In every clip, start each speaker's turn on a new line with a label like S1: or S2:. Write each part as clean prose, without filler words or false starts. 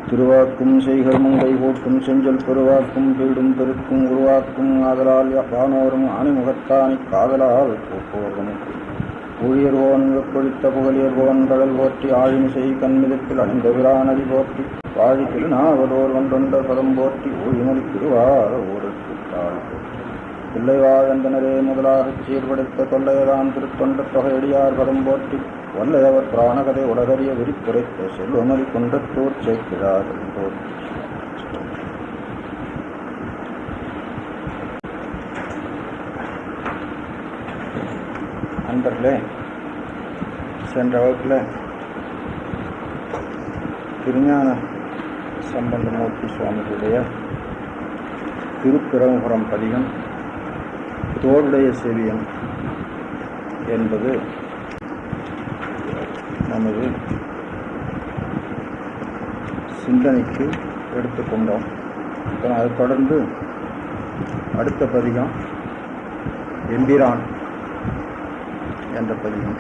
S1: திருவாக்கும் செய்கர்மம் கைகோட்டும் செஞ்சல் பெருவாக்கும் பீடும் பெருக்கும் உருவாக்கும் ஆதலால் வானோரும் ஆணிமுகத்தானி காதலால் போப்போரும் ஊழியர்வோன் வெப்பொழித்த புகழியர்வோன் கடல் போற்றி ஆழிமிசை கண்மிதத்தில் அணிந்த விரானதி போற்றி வாழி திருநாவலோர் வந்தொண்ட பதம் போற்றி ஊழிமொழி திருவார ஊரத்தாள் பிள்ளைவாழந்தனரே முதலாகச் சீர்படுத்த தொல்லையதான் திருத்தொண்ட தொகையடியார் பதம் போற்றி வல்லையவர் பிராணகதை உலகறிய விரித்துரைத்த செல்வமொழி குன்றத்தூர் சேர்க்கிறார் போற்றி. அன்பர்களே, சென்ற வகுப்பில் திருஞான சம்பந்தமூர்த்தி சுவாமிகளுடைய திருப்பிரமுகரம் பதிகம் தோளுடைய செவியன் என்பது நமது சிந்தனைக்கு எடுத்துக்கொண்டோம். அதை தொடர்ந்து அடுத்த பதிகம் எம்பிரான் என்ற பதிகம்.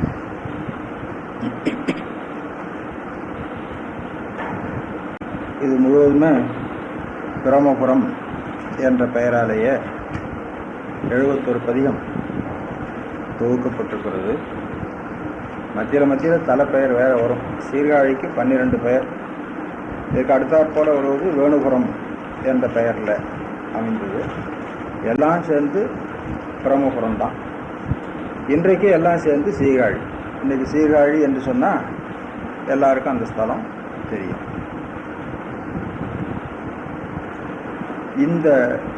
S1: இது முழுவதுமே பிரமபுரம் என்ற பெயராலேயே 71 பதிகம் தொகுக்கப்பட்டிருக்கிறது. மத்தியில் தலைப்பெயர் வேறு வரும். சீர்காழிக்கு 12 பெயர். இதுக்கு அடுத்தாற்போல் வருவது வேணுபுரம் என்ற பெயரில் அமைந்தது. எல்லாம் சேர்ந்து பிரமபுரம் தான். இன்றைக்கு எல்லாம் சேர்ந்து சீர்காழி. இன்றைக்கு சீர்காழி என்று சொன்னால் எல்லாருக்கும் அந்த ஸ்தலம் தெரியும்.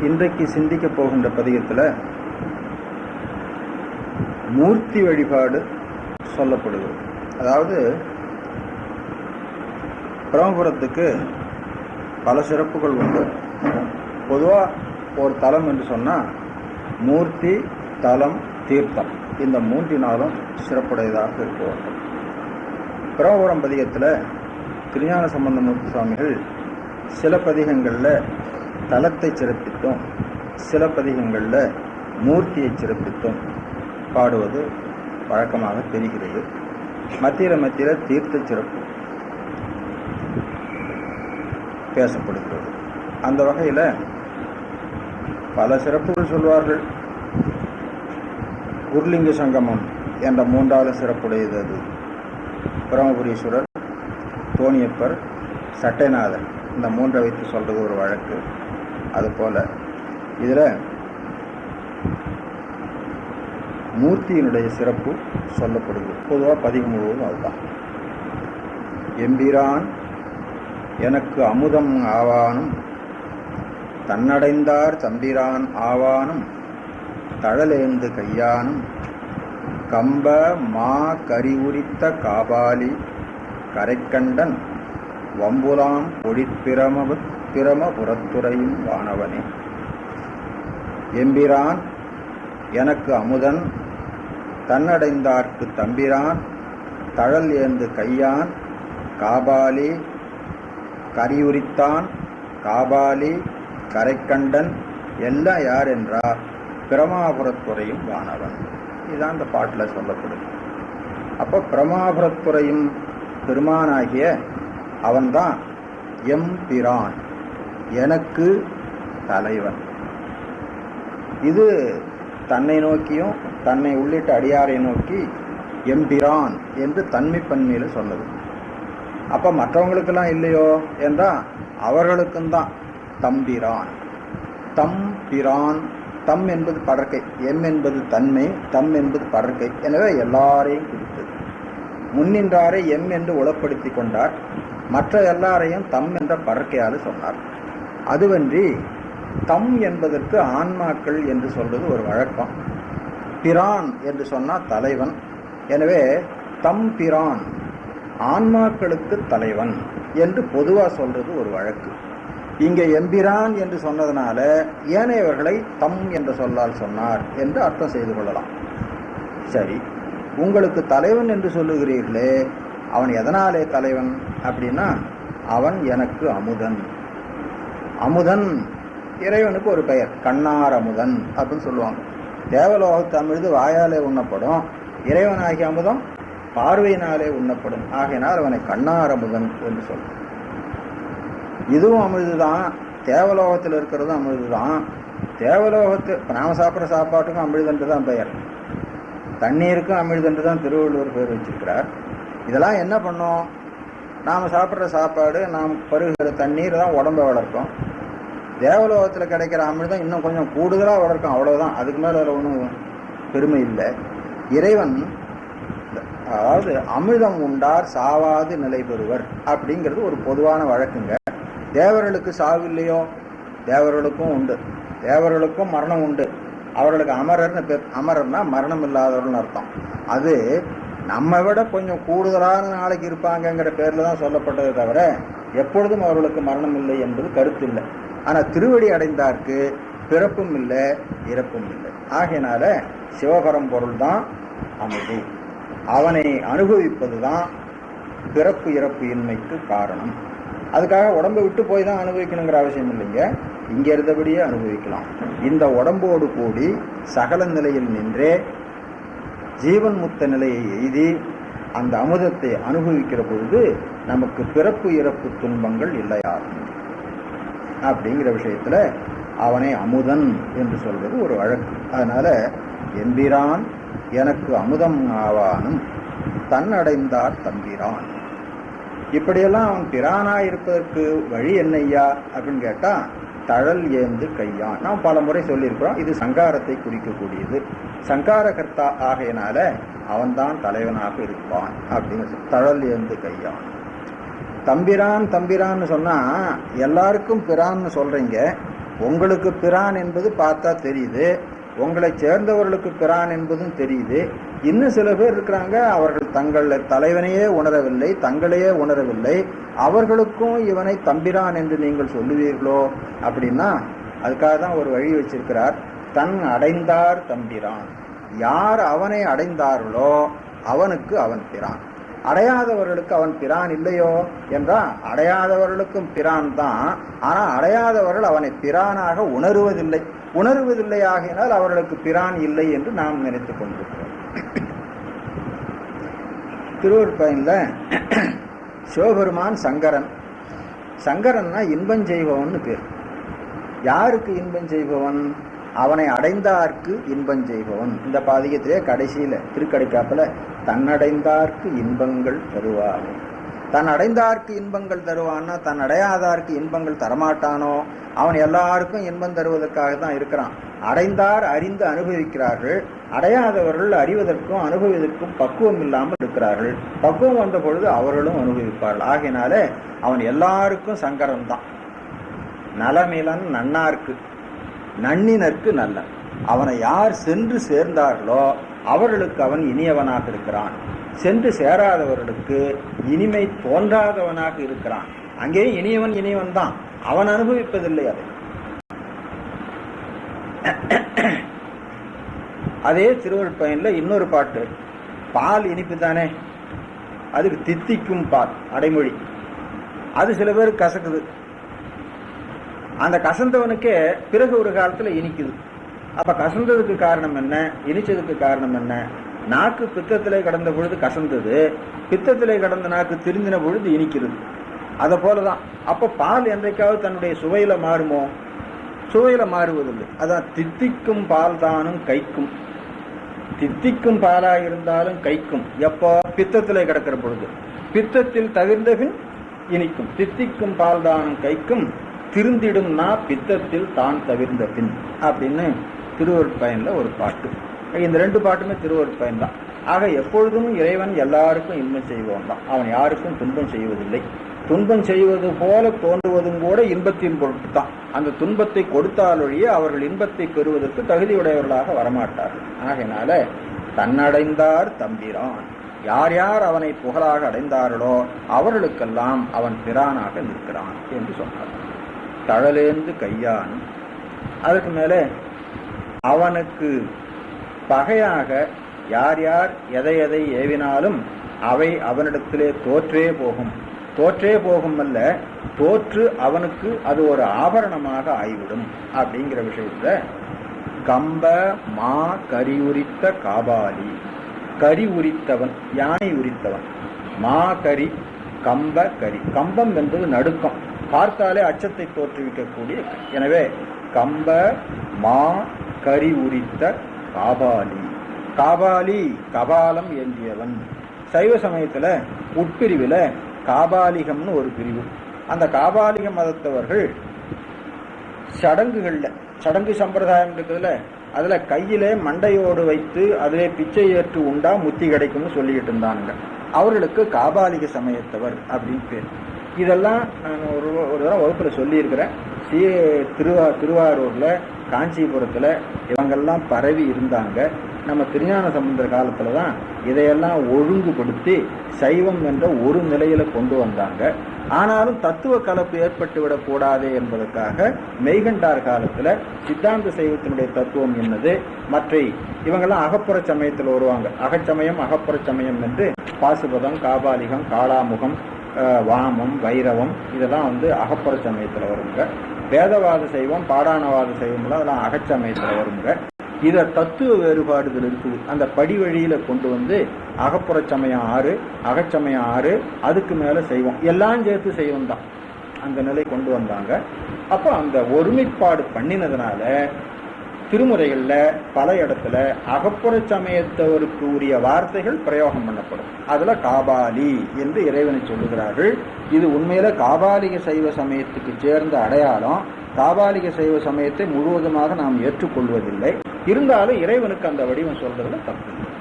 S1: இன்றைக்கு சிந்திக்க போகின்ற பதிகத்தில் மூர்த்தி வழிபாடு சொல்லப்படுகிறது. அதாவது பிரமபுரத்துக்கு பல சிறப்புகள் உண்டு. பொதுவாக ஒரு தலம் என்று சொன்னால் மூர்த்தி, தலம், தீர்த்தம் இந்த 3 சிறப்புடையதாக இருக்க வேண்டும். பிரமபுரம் பதிகத்தில் திருஞான சம்பந்தமூர்த்தி சுவாமிகள் சில பதிகங்களில் தலத்தை சிறப்பித்தும் சில பதிகங்களில் மூர்த்தியை சிறப்பித்தும் பாடுவது வழக்கமாக தெரிகிறது. மத்தியில் தீர்த்த சிறப்பு பேசப்படுகிறது. அந்த வகையில் பல சிறப்புகள் சொல்வார்கள். குருலிங்க சங்கமம் என்ற 3வது சிறப்புடையது. அது பிரமபுரீஸ்வரர், தோணியப்பர், சட்டைநாதர் இந்த 3 வைத்து சொல்கிறது ஒரு வழக்கு. அதுபோல் இதில் மூர்த்தியினுடைய சிறப்பு சொல்லப்படுகிறது. பொதுவாக பதிகம் முழுவதும் அதுதான். எம்பிரான் எனக்கு அமுதம் ஆவானும் தன்னடைந்தார் தம்பிரான் ஆவானும் தழலேந்து கையானும் கம்ப மா கரிவுரித்த காபாலி கரைக்கண்டன் வம்புலாம் ஒழிப்பிரமபுரத்துறையும் வானவனே. எம்பிரான் எனக்கு அமுதன் தன்னடைந்தார்க்கு தம்பிரான் தழல் ஏந்து கையான் காபாலி கரியுரித்தான் காபாலி கரைக்கண்டன் எல்லாம் யார் என்றார்? பிரமாபுரத்துறையும் வானவன். இதுதான் இந்த பாட்டில் சொல்லப்படுது. அப்போ பிரமாபுரத்துறையும் பெருமானாகிய அவன்தான் எம்பிரான், எனக்கு தலைவன். இது தன்னை நோக்கியும் தன்னை உள்ளிட்ட அடியாரை நோக்கி எம்பிரான் என்று தன்மை பன்மையில் சொன்னது. அப்போ மற்றவங்களுக்கெல்லாம் இல்லையோ என்றால் அவர்களுக்கும் தான் தம்பிரான். தம்பிரான், தம் என்பது படற்கை, எம் என்பது தன்மை, தம் என்பது படற்கை. எனவே எல்லாரையும் குறித்தது. முன்னின்றாரை எம் என்று உளப்படுத்தி கொண்டார். மற்ற எல்லாரையும் தம் என்ற படற்கையால் சொன்னார். அதுவன்றி தம் என்பதற்கு ஆன்மாக்கள் என்று சொல்வது ஒரு வழக்கம். பிரான் என்று சொன்னால் தலைவன். எனவே தம் பிரான் ஆன்மாக்களுக்கு தலைவன் என்று பொதுவாக சொல்றது ஒரு வழக்கு. இங்கே எம்பிரான் என்று சொன்னதுனால ஏனையவர்களை தம் என்ற சொல்லால் சொன்னார் என்று அர்த்தம் செய்து கொள்ளலாம். சரி, உங்களுக்கு தலைவன் என்று சொல்லுகிறீர்களே, அவன் எதனாலே தலைவன் அப்படின்னா, அவன் எனக்கு அமுதன். அமுதன் இறைவனுக்கு ஒரு பெயர், கண்ணார் அமுதன் அப்படின்னு சொல்லுவாங்க. தேவலோகத்து அமிழ்து வாயாலே உண்ணப்படும். இறைவனாகிய அமுதம் பார்வையினாலே உண்ணப்படும். ஆகையினால் அவனை கண்ணார் அமுதன் என்று சொல்றான். இதுவும் அமிழ்துதான், தேவலோகத்தில் இருக்கிறதும் அமிழ்துதான். தேவலோகத்து நாம சாப்பிட்ற சாப்பாட்டுக்கும் அமிழ்தன்று தான் பெயர், தண்ணீருக்கும் அமிழ்தன்று தான் திருவள்ளுவர் பேர் வச்சிருக்கிறார். இதெல்லாம் என்ன பண்ணோம்? நாம் சாப்பிட்ற சாப்பாடு, நாம் பருகிற தண்ணீர் தான் உடம்பை வளர்க்கும். தேவலோகத்தில் கிடைக்கிற அமிழ்தம் இன்னும் கொஞ்சம் கூடுதலாக வளர்க்கும், அவ்வளோதான். அதுக்கு மேலே அதில் ஒன்றும் பெருமை இல்லை. இறைவன் அதாவது அமிர்தம் உண்டார் சாவாது நிலை பெறுவர் அப்படிங்கிறது ஒரு பொதுவான வழக்குங்க. தேவர்களுக்கு சாவு இல்லையோ? தேவர்களுக்கும் உண்டு, தேவர்களுக்கும் மரணம் உண்டு. அவர்களுக்கு அமரர்னு பேர். அமரர்னா மரணம் இல்லாதவர்கள்னு அர்த்தம். அது நம்ம விட கொஞ்சம் கூடுதலான நாளைக்கு இருப்பாங்கங்கிற பேரில் தான் சொல்லப்பட்டதை தவிர எப்பொழுதும் அவர்களுக்கு மரணம் இல்லை என்பது கருத்து இல்லை. ஆனால் திருவடி அடைந்தார்க்கு பிறப்பும் இல்லை இறப்பும் இல்லை. ஆகையினால சிவபரம்பொருள் தான் அமைதி. அவனை அனுபவிப்பது தான் பிறப்பு இறப்பு இன்மைக்கு காரணம். அதுக்காக உடம்பை விட்டு போய் தான் அனுபவிக்கணுங்கிற அவசியம் இல்லைங்க, இங்கே இருந்தபடியே அனுபவிக்கலாம். இந்த உடம்போடு கூடி சகல நிலையில் நின்றே ஜீவன் முக்த நிலையை எய்தி அந்த அமுதத்தை அனுபவிக்கிற பொழுது நமக்கு பிறப்பு இறப்பு துன்பங்கள் இல்லையாகும். அப்படிங்கிற விஷயத்துல அவனை அமுதன் என்று சொல்வது ஒரு வழக்கு. அதனால எம்பிரான் எனக்கு அமுதம் ஆவானும் தன்னடைந்தார் தம்பிரான். இப்படியெல்லாம் அவன் பிரானா இருப்பதற்கு வழி என்னையா அப்படின்னு கேட்டா, தழல் ஏந்து கையான். நாம் பல முறை சொல்லியிருக்கிறோம், இது சங்காரத்தை குறிக்கக்கூடியது. சங்காரகர்த்தா ஆகையினால அவன்தான் தலைவனாக இருப்பான் அப்படின்னு. தழல் ஏந்து கையான். தம்பிரான் தம்பிரான்னு சொன்னா எல்லாருக்கும் பிரான்னு சொல்றீங்க. உங்களுக்கு பிரான் என்பது பார்த்தா தெரியுது, உங்களை சேர்ந்தவர்களுக்கு பிரான் என்பதும் தெரியுது. இன்னும் சில பேர் இருக்கிறாங்க, அவர்கள் தங்கள் தலைவனையே உணரவில்லை, தங்களையே உணரவில்லை. அவர்களுக்கும் இவனை தம்பிரான் என்று நீங்கள் சொல்லுவீர்களோ அப்படின்னா அதுக்காக தான் ஒரு வழி வச்சிருக்கிறார். தன் அடைந்தார் தம்பிரான். யார் அவனை அடைந்தார்களோ அவனுக்கு அவன் பிரான். அடையாதவர்களுக்கு அவன் பிரான் இல்லையோ என்றால் அடையாதவர்களுக்கும் பிரான் தான். ஆனால் அடையாதவர்கள் அவனை பிரானாக உணருவதில்லை. உணர்வதில்லை ஆகினால் அவர்களுக்கு பிரான் இல்லை என்று நாம் நினைத்துக் கொண்டிருக்கிறோம். திருவருட்பயன்ல சிவபெருமான் சங்கரன். சங்கரன்னா இன்பம் செய்பவன் பேர். யாருக்கு இன்பம் செய்பவன்? அவனை அடைந்தார்க்கு இன்பம் செய்பவன். இந்த பாதிகத்திலே கடைசியில திருக்கடைக்காப்புல தன்னடைந்தார்க்கு இன்பங்கள் தருவானே. தன் அடைந்தார்க்கு இன்பங்கள் தருவான்னா தன் அடையாதார்க்கு இன்பங்கள் தரமாட்டானோ? அவன் எல்லாருக்கும் இன்பம் தருவதற்காக தான் இருக்கிறான். அடைந்தார் அறிந்து அனுபவிக்கிறார்கள், அடையாதவர்கள் அறிவதற்கும் அனுபவிப்பதற்கும் பக்குவம் இல்லாமல் இருக்கிறார்கள். பக்குவம் வந்த பொழுது அவர்களும் அனுபவிப்பார்கள். ஆகையினால அவன் எல்லாருக்கும் சங்கரன் தான். நலமிலன் நன்னார்க்கு, நன்னினருக்கு நல்லன். அவனை யார் சென்று சேர்ந்தார்களோ அவர்களுக்கு அவன் இனியவனாக இருக்கிறான். சென்று சேராதவர்களுக்கு இனிமை தோன்றாதவனாக இருக்கிறான். அங்கே இனியவன் இனியவன் தான், அவன் அனுபவிப்பதில்லை அதை. அதே திருவருட்பயன்ல இன்னொரு பாட்டு, பால் இனிப்பு தானே, அதுக்கு தித்திக்கும் பால் அடைமொழி. அது சில பேருக்கு கசக்குது. அந்த கசந்தவனுக்கே பிறகு ஒரு காலத்துல இனிக்குது. அப்ப கசந்ததுக்கு காரணம் என்ன, இனிச்சதுக்கு காரணம் என்ன? நாக்கு பித்தத்திலே கடந்த பொழுது கசந்தது, பித்தத்திலே கடந்த நாக்கு திருந்தின பொழுது இனிக்கிறது. அதை போலதான். அப்ப பால் என்றைக்காவது தன்னுடைய சுவையில மாறுமோ? சுவையில மாறுவதில்லை. அதான் தித்திக்கும் பால் தானும் கைக்கும். தித்திக்கும் பாலா இருந்தாலும் கைக்கும். எப்போ? பித்தத்திலே கிடக்கிற பொழுது. பித்தத்தில் தவிர்ந்த பின் இனிக்கும். தித்திக்கும் பால் தானும் கைக்கும், திருந்திடும்னா பித்தத்தில் தான் தவிர்ந்த பின் அப்படின்னு திருவருட்பயன்ல ஒரு பாட்டு. இந்த ரெண்டு பாட்டுமே திருவருட்பயன் தான். ஆக எப்பொழுதும் இறைவன் எல்லாருக்கும் இன்பம் செய்வோம் தான். அவன் யாருக்கும் துன்பம் செய்வதில்லை. துன்பம் செய்வது போல தோன்றுவதும் கூட இன்பத்தின் பொருட்டு தான். அந்த துன்பத்தை கொடுத்தாலொழிய அவர்கள் இன்பத்தை பெறுவதற்கு தகுதியுடையவர்களாக வரமாட்டார்கள். ஆகையினால தன்னடைந்தார் தம்பிரான். யார் யார் அவனை புகழாக அடைந்தார்களோ அவர்களுக்கெல்லாம் அவன் பிரானாக நிற்கிறான் என்று சொன்னார். தழலேந்து கையான். அதுக்கு மேலே அவனுக்கு பகையாக யார் யார் எதை எதை ஏவினாலும் அவை அவனிடத்திலே தோற்றே போகும். தோற்றே போகும் அல்ல, தோற்று அவனுக்கு அது ஒரு ஆபரணமாக ஆய்விடும் அப்படிங்கிற விஷயத்துல கம்ப மா கரியுரித்த காபாலி. கரி உரித்தவன், யானை உரித்தவன். மா கரி கம்ப கரி. கம்பம் என்பது நடுக்கம், பார்த்தாலே அச்சத்தை தோற்றுவிக்கக்கூடிய. எனவே கம்ப மா கரி உரித்த காபாலி. காபாலி கபாலம் ஏந்தியவன். சைவ சமயத்துல உட்பிரிவில் காபாலிகம்னு ஒரு பிரிவு. அந்த காபாலிக மதத்தவர்கள் சடங்குகள்ல, சடங்கு சம்பிரதாயம் இருக்குதுல, அதுல கையிலே மண்டையோடு வைத்து அதிலே பிச்சை ஏற்று உண்டா முத்தி கிடைக்கும்னு சொல்லிக்கிட்டு இருந்தாங்க. அவர்களுக்கு காபாலிக சமயத்தவர் அப்படின்னு பேர். இதெல்லாம் நான் ஒரு தடவை வகுப்புல சொல்லியிருக்கிறேன். திருவாரூர்ல, காஞ்சிபுரத்துல இவங்கெல்லாம் பரவி இருந்தாங்க. நம்ம திருஞான சம்பந்தர் காலத்துல தான் இதையெல்லாம் ஒழுங்குபடுத்தி சைவம் என்ற ஒரு நிலையில கொண்டு வந்தாங்க. ஆனாலும் தத்துவ கலப்பு ஏற்பட்டு விடக்கூடாது என்பதற்காக மெய்கண்டார் காலத்துல சித்தாந்த சைவத்தினுடைய தத்துவம் என்னது, மற்ற இவங்கெல்லாம் அகப்புற சமயத்தில் வருவாங்க. அகச்சமயம் அகப்புற சமயம் என்று பாசுபதம், காபாலிகம், காளாமுகம், வாமம், வைரவம் இதெல்லாம் அகப்புற சமயத்தில் வருங்க. வேதவாத சைவம், பாடானவாத சைவம்லாம் அதெல்லாம் அகச்சமயத்தில் வருங்க. இத தத்துவ வேறுபாடுகள் இருக்குது. அந்த படி வழியில கொண்டு அகப்புற சமயம் 6, அகச்சமயம் 6, அதுக்கு மேல செய்வோம், எல்லாம் சேர்த்து செய்வோம் தான் அந்த நிலை கொண்டு வந்தாங்க. அப்போ அந்த ஒருமைப்பாடு பண்ணினதுனால திருமுறைகள்ல பல இடத்துல அகப்புற சமயத்தவருக்கு உரிய வார்த்தைகள் பிரயோகம் பண்ணப்படும். அதுல காபாலி என்று இறைவனை சொல்லுகிறார்கள். இது உண்மையில காபாலிக சைவ சமயத்துக்கு சேர்ந்த அடையாளம். காபாலிக சைவ சமயத்தை முழுவதுமாக நாம் ஏற்றுக்கொள்வதில்லை. இருந்தாலும் இறைவனுக்கு அந்த வடிவம் சொல்றதுல தப்பு இல்லை.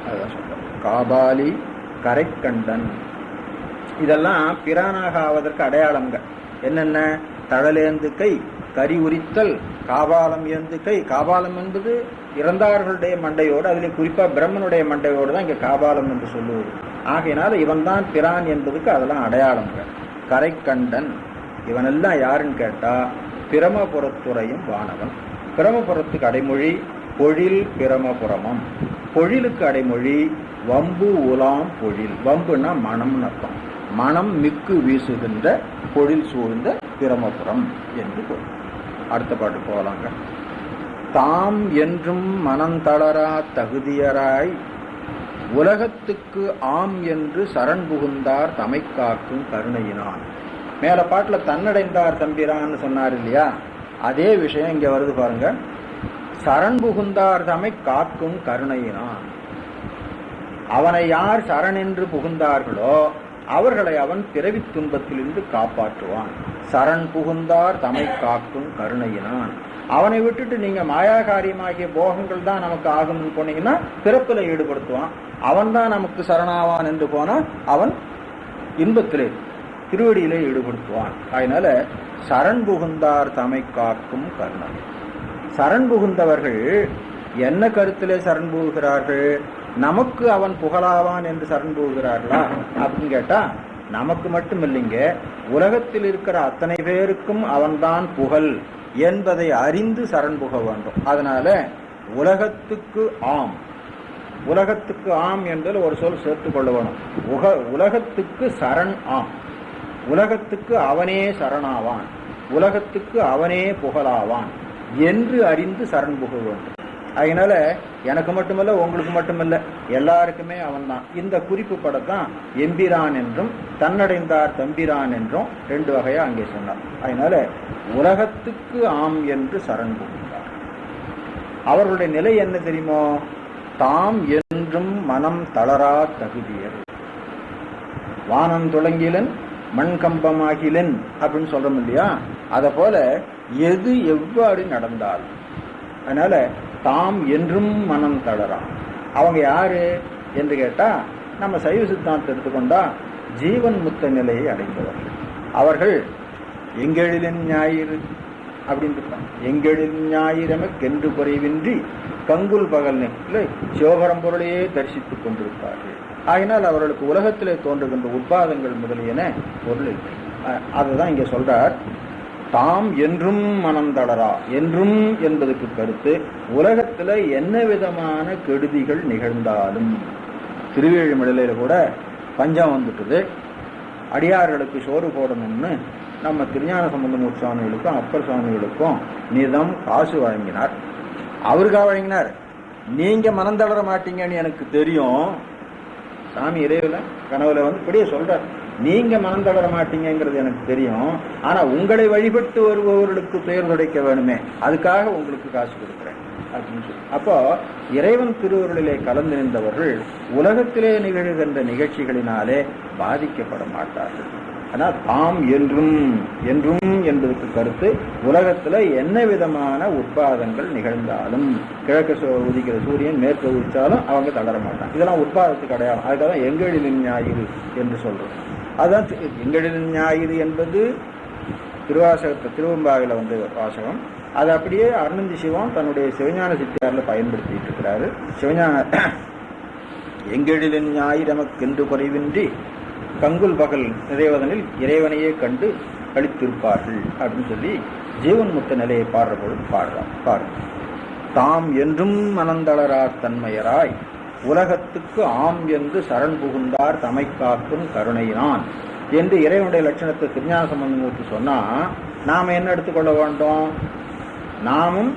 S1: அதான் சொல்றோம். காபாலி கரைக்கண்டன் இதெல்லாம் பிரானாக ஆவதற்கு அடையாளங்க. என்னென்ன? தழலேந்து கை, கரி உரித்தல், காபாலம் ஏந்து கை. காபாலம் என்பது இறந்தார்களுடைய மண்டையோடு, அதிலே குறிப்பா பிரம்மனுடைய மண்டையோடு தான் இங்க காபாலம் என்று சொல்லுவது. ஆகையினால இவன் தான் பிரான் என்பதுக்கு அதெல்லாம் அடையாளங்க. கரைக்கண்டன் இவனெல்லாம் யாருன்னு கேட்டா பிரமபுரத்துறையும் வானவன். பிரமபுரத்துக்கு அடைமொழி பொழில் பிரமபுரமம். பொழிலுக்கு அடைமொழி வம்பு உலாம் பொழில். வம்புனா மனம்னு அர்த்தம். மனம் மிக்கு வீசுகின்ற பொழில் சூழ்ந்த பிரமபுரம் என்று பொருள். அடுத்த பாட்டு போகலாங்க. தாம் என்றும் மனம் தளரா தகுதியராய் உலகத்துக்கு ஆம் என்று சரண் புகுந்தார் தமை காக்கும் கருணையினான். மேல பாட்டுல தன்னடைந்தார் தம்பிரான்னு சொன்னார் இல்லையா, அதே விஷயம் இங்க வருது பாருங்க. சரண் புகுந்தார் தமை காக்கும் கருணையினான். அவனை யார் சரண் என்று புகுந்தார்களோ அவர்களை அவன் பிறவி துன்பத்திலிருந்து காப்பாற்றுவான். சரண் புகுந்தார் தமை காக்கும் கருணையினான். அவனை விட்டுட்டு நீங்க மாயா காரியமாகிய போகங்கள் தான் நமக்கு ஆகும்னு போனீங்கன்னா பிறப்பில ஈடுபடுத்துவான். அவன் தான் நமக்கு சரணாவான் என்று போனா அவன் இன்பத்திலே திருவடியிலே ஈடுபடுத்துவான். அதனால சரண் புகுந்தார் தமை காக்கும் கருணை. சரண் புகுந்தவர்கள் என்ன கருத்திலே சரண் புகுகிறார்கள்? நமக்கு அவன் புகழாவான் என்று சரண் புகுகிறார்களா அப்படின்னு கேட்டா நமக்கு மட்டும் இல்லைங்க, உலகத்தில் இருக்கிற அத்தனை பேருக்கும் அவன்தான் புகழ் என்பதை அறிந்து சரண் புக வேண்டும். அதனால உலகத்துக்கு ஆம், உலகத்துக்கு ஆம் என்பதில் ஒரு சொல் சேர்த்துக் கொள்ள வேணும். உலகத்துக்கு சரண் ஆம். உலகத்துக்கு அவனே சரணாவான், உலகத்துக்கு அவனே புகழாவான் என்று அறிந்து சரண் புக வேண்டும். அதனால எனக்கு மட்டுமல்ல, உங்களுக்கு மட்டுமல்ல, எல்லாருக்குமே அவன் தான். இந்த குறிப்பு படத்தான் எம்பிரான் என்றும் தன்னடைந்தார் தம்பிரான் என்றும் 2 வகையா அங்கே சொன்னார். அதனால உலகத்துக்கு ஆம் என்று சரண் புகுந்தார். அவர்களுடைய நிலை என்ன தெரியுமோ? தாம் என்றும் மனம் தளரா தகுதியர். வானம் தொடங்கிலன் மண்கம்பமாகிலன் அப்படின்னு சொல்றோம் இல்லையா, அத போல எது எவ்வாறு நடந்தாலும். அதனால தாம் என்றும் மனம் தளரா. அவங்க யாரு என்று கேட்டா நம்ம சைவ சித்தாந்தத்தை எடுத்துக்கொண்டா ஜீவன் முத்த நிலையை அடைந்தவர்கள். அவர்கள் எங்கெழிலின் ஞாயிறு அப்படின்னு இருப்பாங்க. எங்கெழில் ஞாயிறமென்று குறைவின்றி கங்குல் பகல் நெற்றில் சிவபரம்பொருளையே தரிசித்துக் கொண்டிருப்பார்கள். ஆகினால் அவர்களுக்கு உலகத்திலே தோன்றுகின்ற உட்பாதங்கள் முதலியன பொருள் இல்லை. அதுதான் இங்க சொல்றார். தாம் என்றும் மனம் தளரா. என்றும் என்பதற்கு கருத்து உலகத்துல என்ன விதமான கெடுதிகள் நிகழ்ந்தாலும். திருவேழிமலையில கூட பஞ்சம் வந்துட்டுது, அடியார்களுக்கு சோறு போடணும்னு நம்ம திருஞான சம்பந்தமூர்த்தி சுவாமிகளுக்கும் அப்பர் சுவாமிகளுக்கும் நிதம் காசு வழங்கினார். அவருக்காக வழங்கினார், நீங்க மனம் தளர மாட்டீங்கன்னு எனக்கு தெரியும். சாமி இறைவல கனவுல இப்படியே சொல்ற, நீங்க மனம் தளர மாட்டீங்கிறது எனக்கு தெரியும். ஆனா உங்களை வழிபட்டு வருபவர்களுக்கு பெயர் துடைக்க வேணுமே, அதுக்காக உங்களுக்கு காசு கொடுக்குறேன் அப்படின்னு சொல்லி. அப்போ இறைவன் திருவருளிலே கலந்து நின்றவர்கள் உலகத்திலே நிகழ்கின்ற நிகழ்ச்சிகளினாலே பாதிக்கப்பட மாட்டார்கள். ஆனால் தாம் என்றும் என்றும் என்பதற்கு கருத்து, உலகத்துல என்ன விதமான உட்பாதங்கள் நிகழ்ந்தாலும், கிழக்கு உதிக்கிற சூரியன் மேற்கு உதிச்சாலும் அவங்க தளர மாட்டாங்க. இதெல்லாம் உட்பாதத்துக்கு அடையாளம். அதுக்காக எங்களின் ஞாயிறு என்று சொல்றோம். அதுதான் எங்களின் ஞாயிறு என்பது திருவாசகத்தை திருவம்பாவில வாசகம். அது அப்படியே அருணந்தி சிவம் தன்னுடைய சிவஞான சித்தியார்ல பயன்படுத்திட்டு இருக்கிறாரு. சிவஞான எங்களின் ஞாயிறு நமக்கென்று குறைவின்றி கங்குல் பகல் நிறைவதனில் இறைவனையே கண்டு கழித்திருப்பார்கள் அப்படின்னு சொல்லி ஜீவன் முத்த நிலையை பாடுற பொழுது பாடுறார். தாம் என்றும் மனந்தளரார் தன்மையராய் உலகத்துக்கு ஆம் என்று சரண் புகுந்தார் தமை காக்கும் கருணையினான் என்று இறைவனுடைய லட்சணத்தை திருஞான சம்பந்தமூர்த்தி சொன்னா, நாம என்ன எடுத்துக்கொள்ள வேண்டும்? நாமும்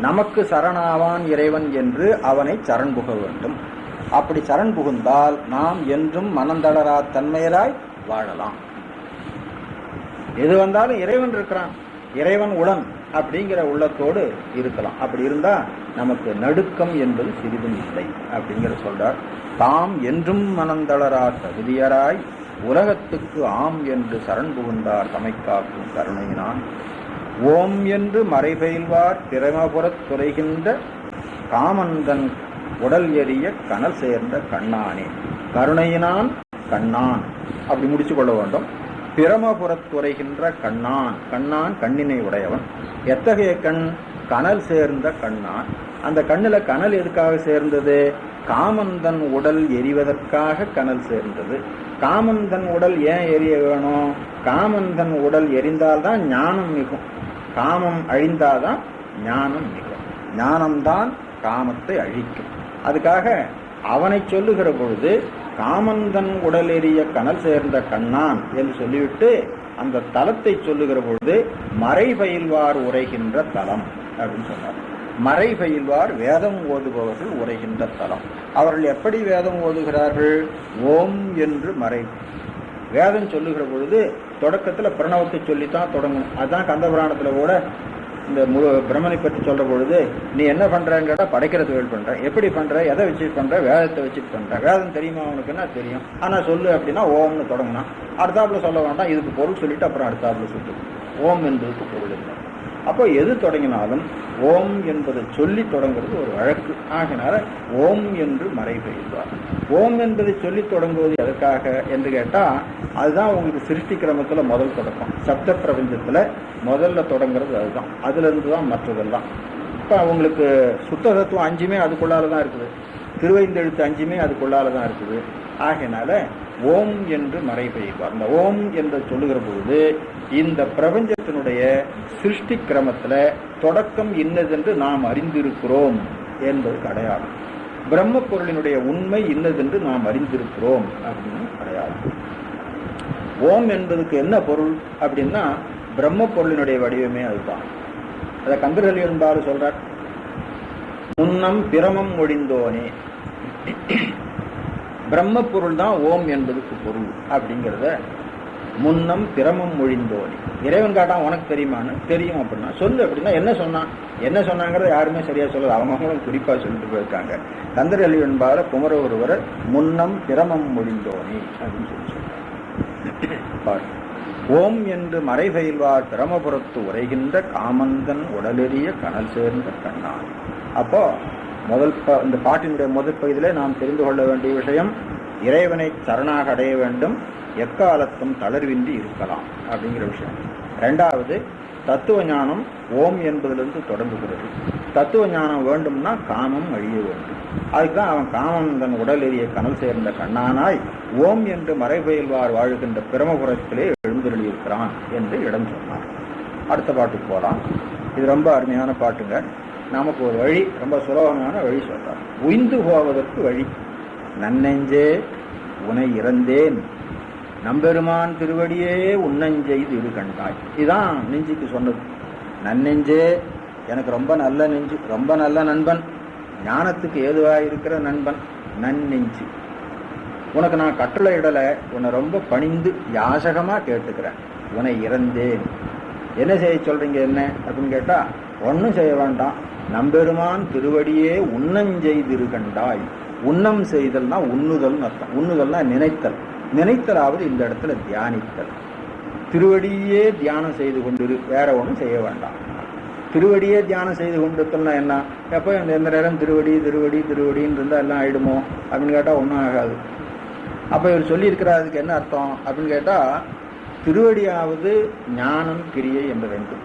S1: நமக்கு சரணாவான் இறைவன் என்று அவனை சரண் புக வேண்டும். அப்படி சரண் புகுந்தால் நாம் என்றும் மனந்தளரா தன்மையராய் வாழலாம். எது வந்தாலும் இறைவன் இருக்கிறான், இறைவன் உடன் அப்படிங்கிற உள்ளத்தோடு இருக்கலாம். அப்படி இருந்தா நமக்கு நடுக்கம் என்பது சிறிதும் இல்லை அப்படிங்கிற சொல்றார். தாம் என்றும் மனந்தளரா தகுதியராய் உலகத்துக்கு ஆம் என்று சரண் புகுந்தார் தமை காக்கும் கருணையினான் ஓம் என்று மறைபெயல்வார் திறமபுறத் துறைகின்ற காமந்தன் உடல் எரிய கனல் சேர்ந்த கண்ணானே. கருணையினான் கண்ணான் அப்படி முடிச்சு கொள்ள வேண்டும். பிரமபுறத்துறைகின்ற கண்ணான், கண்ணான் கண்ணினை உடையவன். எத்தகைய கண்? கனல் சேர்ந்த கண்ணான். அந்த கண்ணுல கனல் எதுக்காக சேர்ந்தது? காமந்தன் உடல் எரிவதற்காக கனல் சேர்ந்தது. காமந்தன் உடல் ஏன் எரிய வேணும்? காமந்தன் உடல் எரிந்தால்தான் ஞானம் மிகும். காமம் அழிந்தாதான் ஞானம் மிகும். ஞானம்தான் காமத்தை அழிக்கும். அதுக்காக அவனை சொல்லுகிற பொழுது காமந்தன் உடல் எரிய கனல் சேர்ந்த கண்ணான் என்று சொல்லிவிட்டு அந்த தலத்தை சொல்லுகிற பொழுது மறை பயில்வார் உரைகின்ற தலம் அப்படின்னு சொன்னார். மறை பயில்வார் வேதம் ஓதுபவர்கள் உரைகின்ற தலம். அவர்கள் எப்படி வேதம் ஓதுகிறார்கள்? ஓம் என்று மறை வேதம் சொல்லுகிற பொழுது தொடக்கத்துல பிரணவத்தை சொல்லித்தான் தொடங்கணும். அதுதான் கந்தபுராணத்துல கூட இந்த பிரம்மனை பற்றி சொல்ற பொழுது நீ என்ன பண்றன்னு கேட்டா படைக்கிற தொழில் பண்ற. எப்படி பண்ற? எதை வச்சு பண்ற? வேதத்தை வச்சுட்டு பண்ற. வேதம் தெரியுமா உனக்குன்னா தெரியும், ஆனா சொல்லு அப்படின்னா ஓம்னு தொடங்கினா அடுத்தாப்புல சொல்ல வேண்டாம், இதுக்கு பொருள் சொல்லிட்டு அப்புறம் அடுத்தாப்புல சொல்லு. ஓம் என்பதுக்கு பொருள் இல்லை. அப்போ எது தொடங்கினாலும் ஓம் என்பதை சொல்லி தொடங்குறது ஒரு வழக்கு. ஆகினால ஓம் என்று மறை பெய்வார். ஓம் என்பதை சொல்லி தொடங்குவது எதற்காக என்று கேட்டா, அதுதான் உங்களுக்கு சிருஷ்டி கிரமத்துல முதல் தொடக்கம். சப்த பிரபஞ்சத்துல முதல்ல தொடங்குறது அதுதான். அதுல இருந்துதான் மற்றதெல்லாம். இப்ப உங்களுக்கு சுத்த தத்துவம் 5மே அதுக்குள்ளாலதான் இருக்குது. திருவைந்தெழுத்து 5மே அதுக்குள்ளாலதான் இருக்குது. ஆகையினால ஓம் என்று மறை பெய்வார். அந்த ஓம் என்று சொல்லுகிற பொழுது இந்த பிரபஞ்சத்தினுடைய சிருஷ்டி கிரமத்துல தொடக்கம் இன்னதென்று நாம் அறிந்திருக்கிறோம் என்பது அடையாளம். பிரம்ம பொருளினுடைய உண்மை இன்னதென்று நாம் அறிந்திருக்கிறோம் அப்படின்னு அடையாளம். ஓம் என்பதுக்கு என்ன பொருள் அப்படின்னா, பிரம்ம பொருளினுடைய வடிவமே அதுதான். அத கந்தர்கலி என்பாரு சொல்றார், முன்னம் பிரமம் ஒழிந்தோனே. பிரம்ம பொருள் தான் ஓம் என்பதுக்கு பொருள் அப்படிங்கிறத முன்னம் பிரமம் ஒழிந்தோனே. இறைவன் காட்டான் உனக்கு தெரியுமான்னு. தெரியும் அப்படின்னா சொல்லு அப்படின்னா என்ன சொன்னான், என்ன சொன்னாங்கிறத யாருமே சரியா சொல்லல. அவங்களும் குறிப்பா சொல்லிட்டு போயிருக்காங்க. கந்தர்கலி என்பார குமர ஒருவர் முன்னம் பிரமம் ஒழிந்தோனே அப்படின்னு சொல்லி சொல்றார். ஓம் என்று மறை பயில்வார் பிரமபுரத்து உரைகின்ற காமந்தன் உடலெறிய கனல் சேர்ந்த கண்ணான். அப்போ இந்த பாட்டினுடைய முதல் பகுதியிலே நாம் தெரிந்து கொள்ள வேண்டிய விஷயம், இறைவனை சரணாக அடைய வேண்டும், எக்காலத்தும் தளர்வின்றி இருக்கலாம் அப்படிங்கிற விஷயம். 2வது, தத்துவ ஞானம் ஓம் என்பதிலிருந்து தொடங்குகிறது. தத்துவ ஞானம் வேண்டும்னா காமம் அழிய வேண்டும். அதுக்குதான் அவன் காமந்தன் உடல் எரிய கனல் சேர்ந்த கண்ணானாய் ஓம் என்று மறைபயில்வார் வாழ்கின்ற பிரமபுரத்திலே எழுந்தருளியிருக்கிறான் என்று இடம் சொன்னார். அடுத்த பாட்டுக்கு போகலாம். இது ரொம்ப அருமையான பாட்டுங்க. நமக்கு ஒரு வழி, ரொம்ப சுலபமான வழி சொல்றார். உய்ந்து போவதற்கு வழி. நன்னெஞ்சே உனை இறந்தேன், நம்பெருமான் திருவடியே உன்னஞ்செய்து இரு கண்டாய். இதுதான் நெஞ்சுக்கு சொன்னது. நன்னெஞ்சே, எனக்கு ரொம்ப நல்ல நெஞ்சு, ரொம்ப நல்ல நண்பன், ஞானத்துக்கு ஏதுவாக இருக்கிற நண்பன் நன்னெஞ்சு. உனக்கு நான் கட்டளை இடலை, உன்னை ரொம்ப பணிந்து யாசகமாக கேட்டுக்கிறேன். உன்னை இறந்தேன், என்ன செய்ய சொல்றீங்க என்ன அப்படின்னு கேட்டா, ஒன்றும் செய்ய வேண்டாம், நம்பெருமான் திருவடியே உண்ணஞ்செய்திருகண்டாய். உண்ணம் செய்தல்னா உண்ணுதல்னு அர்த்தம். உண்ணுதல்னா நினைத்தல். நினைத்தலாவது இந்த இடத்துல தியானித்தல். திருவடியே தியானம் செய்து கொண்டிரு, வேற ஒன்றும் செய்ய வேண்டாம். திருவடியே தியானம் செய்து கொண்டிருத்தல்னா என்ன? எப்போ எந்த நேரம் திருவடி திருவடி திருவடின்னு இருந்தால் எல்லாம் ஆயிடுமோ அப்படின்னு கேட்டால் ஒன்றும் ஆகாது. அப்போ இவர் சொல்லியிருக்கிறார், அதுக்கு என்ன அர்த்தம் அப்படின்னு கேட்டால், திருவடியாவது ஞானம் கிரியை என்று வேண்டும்.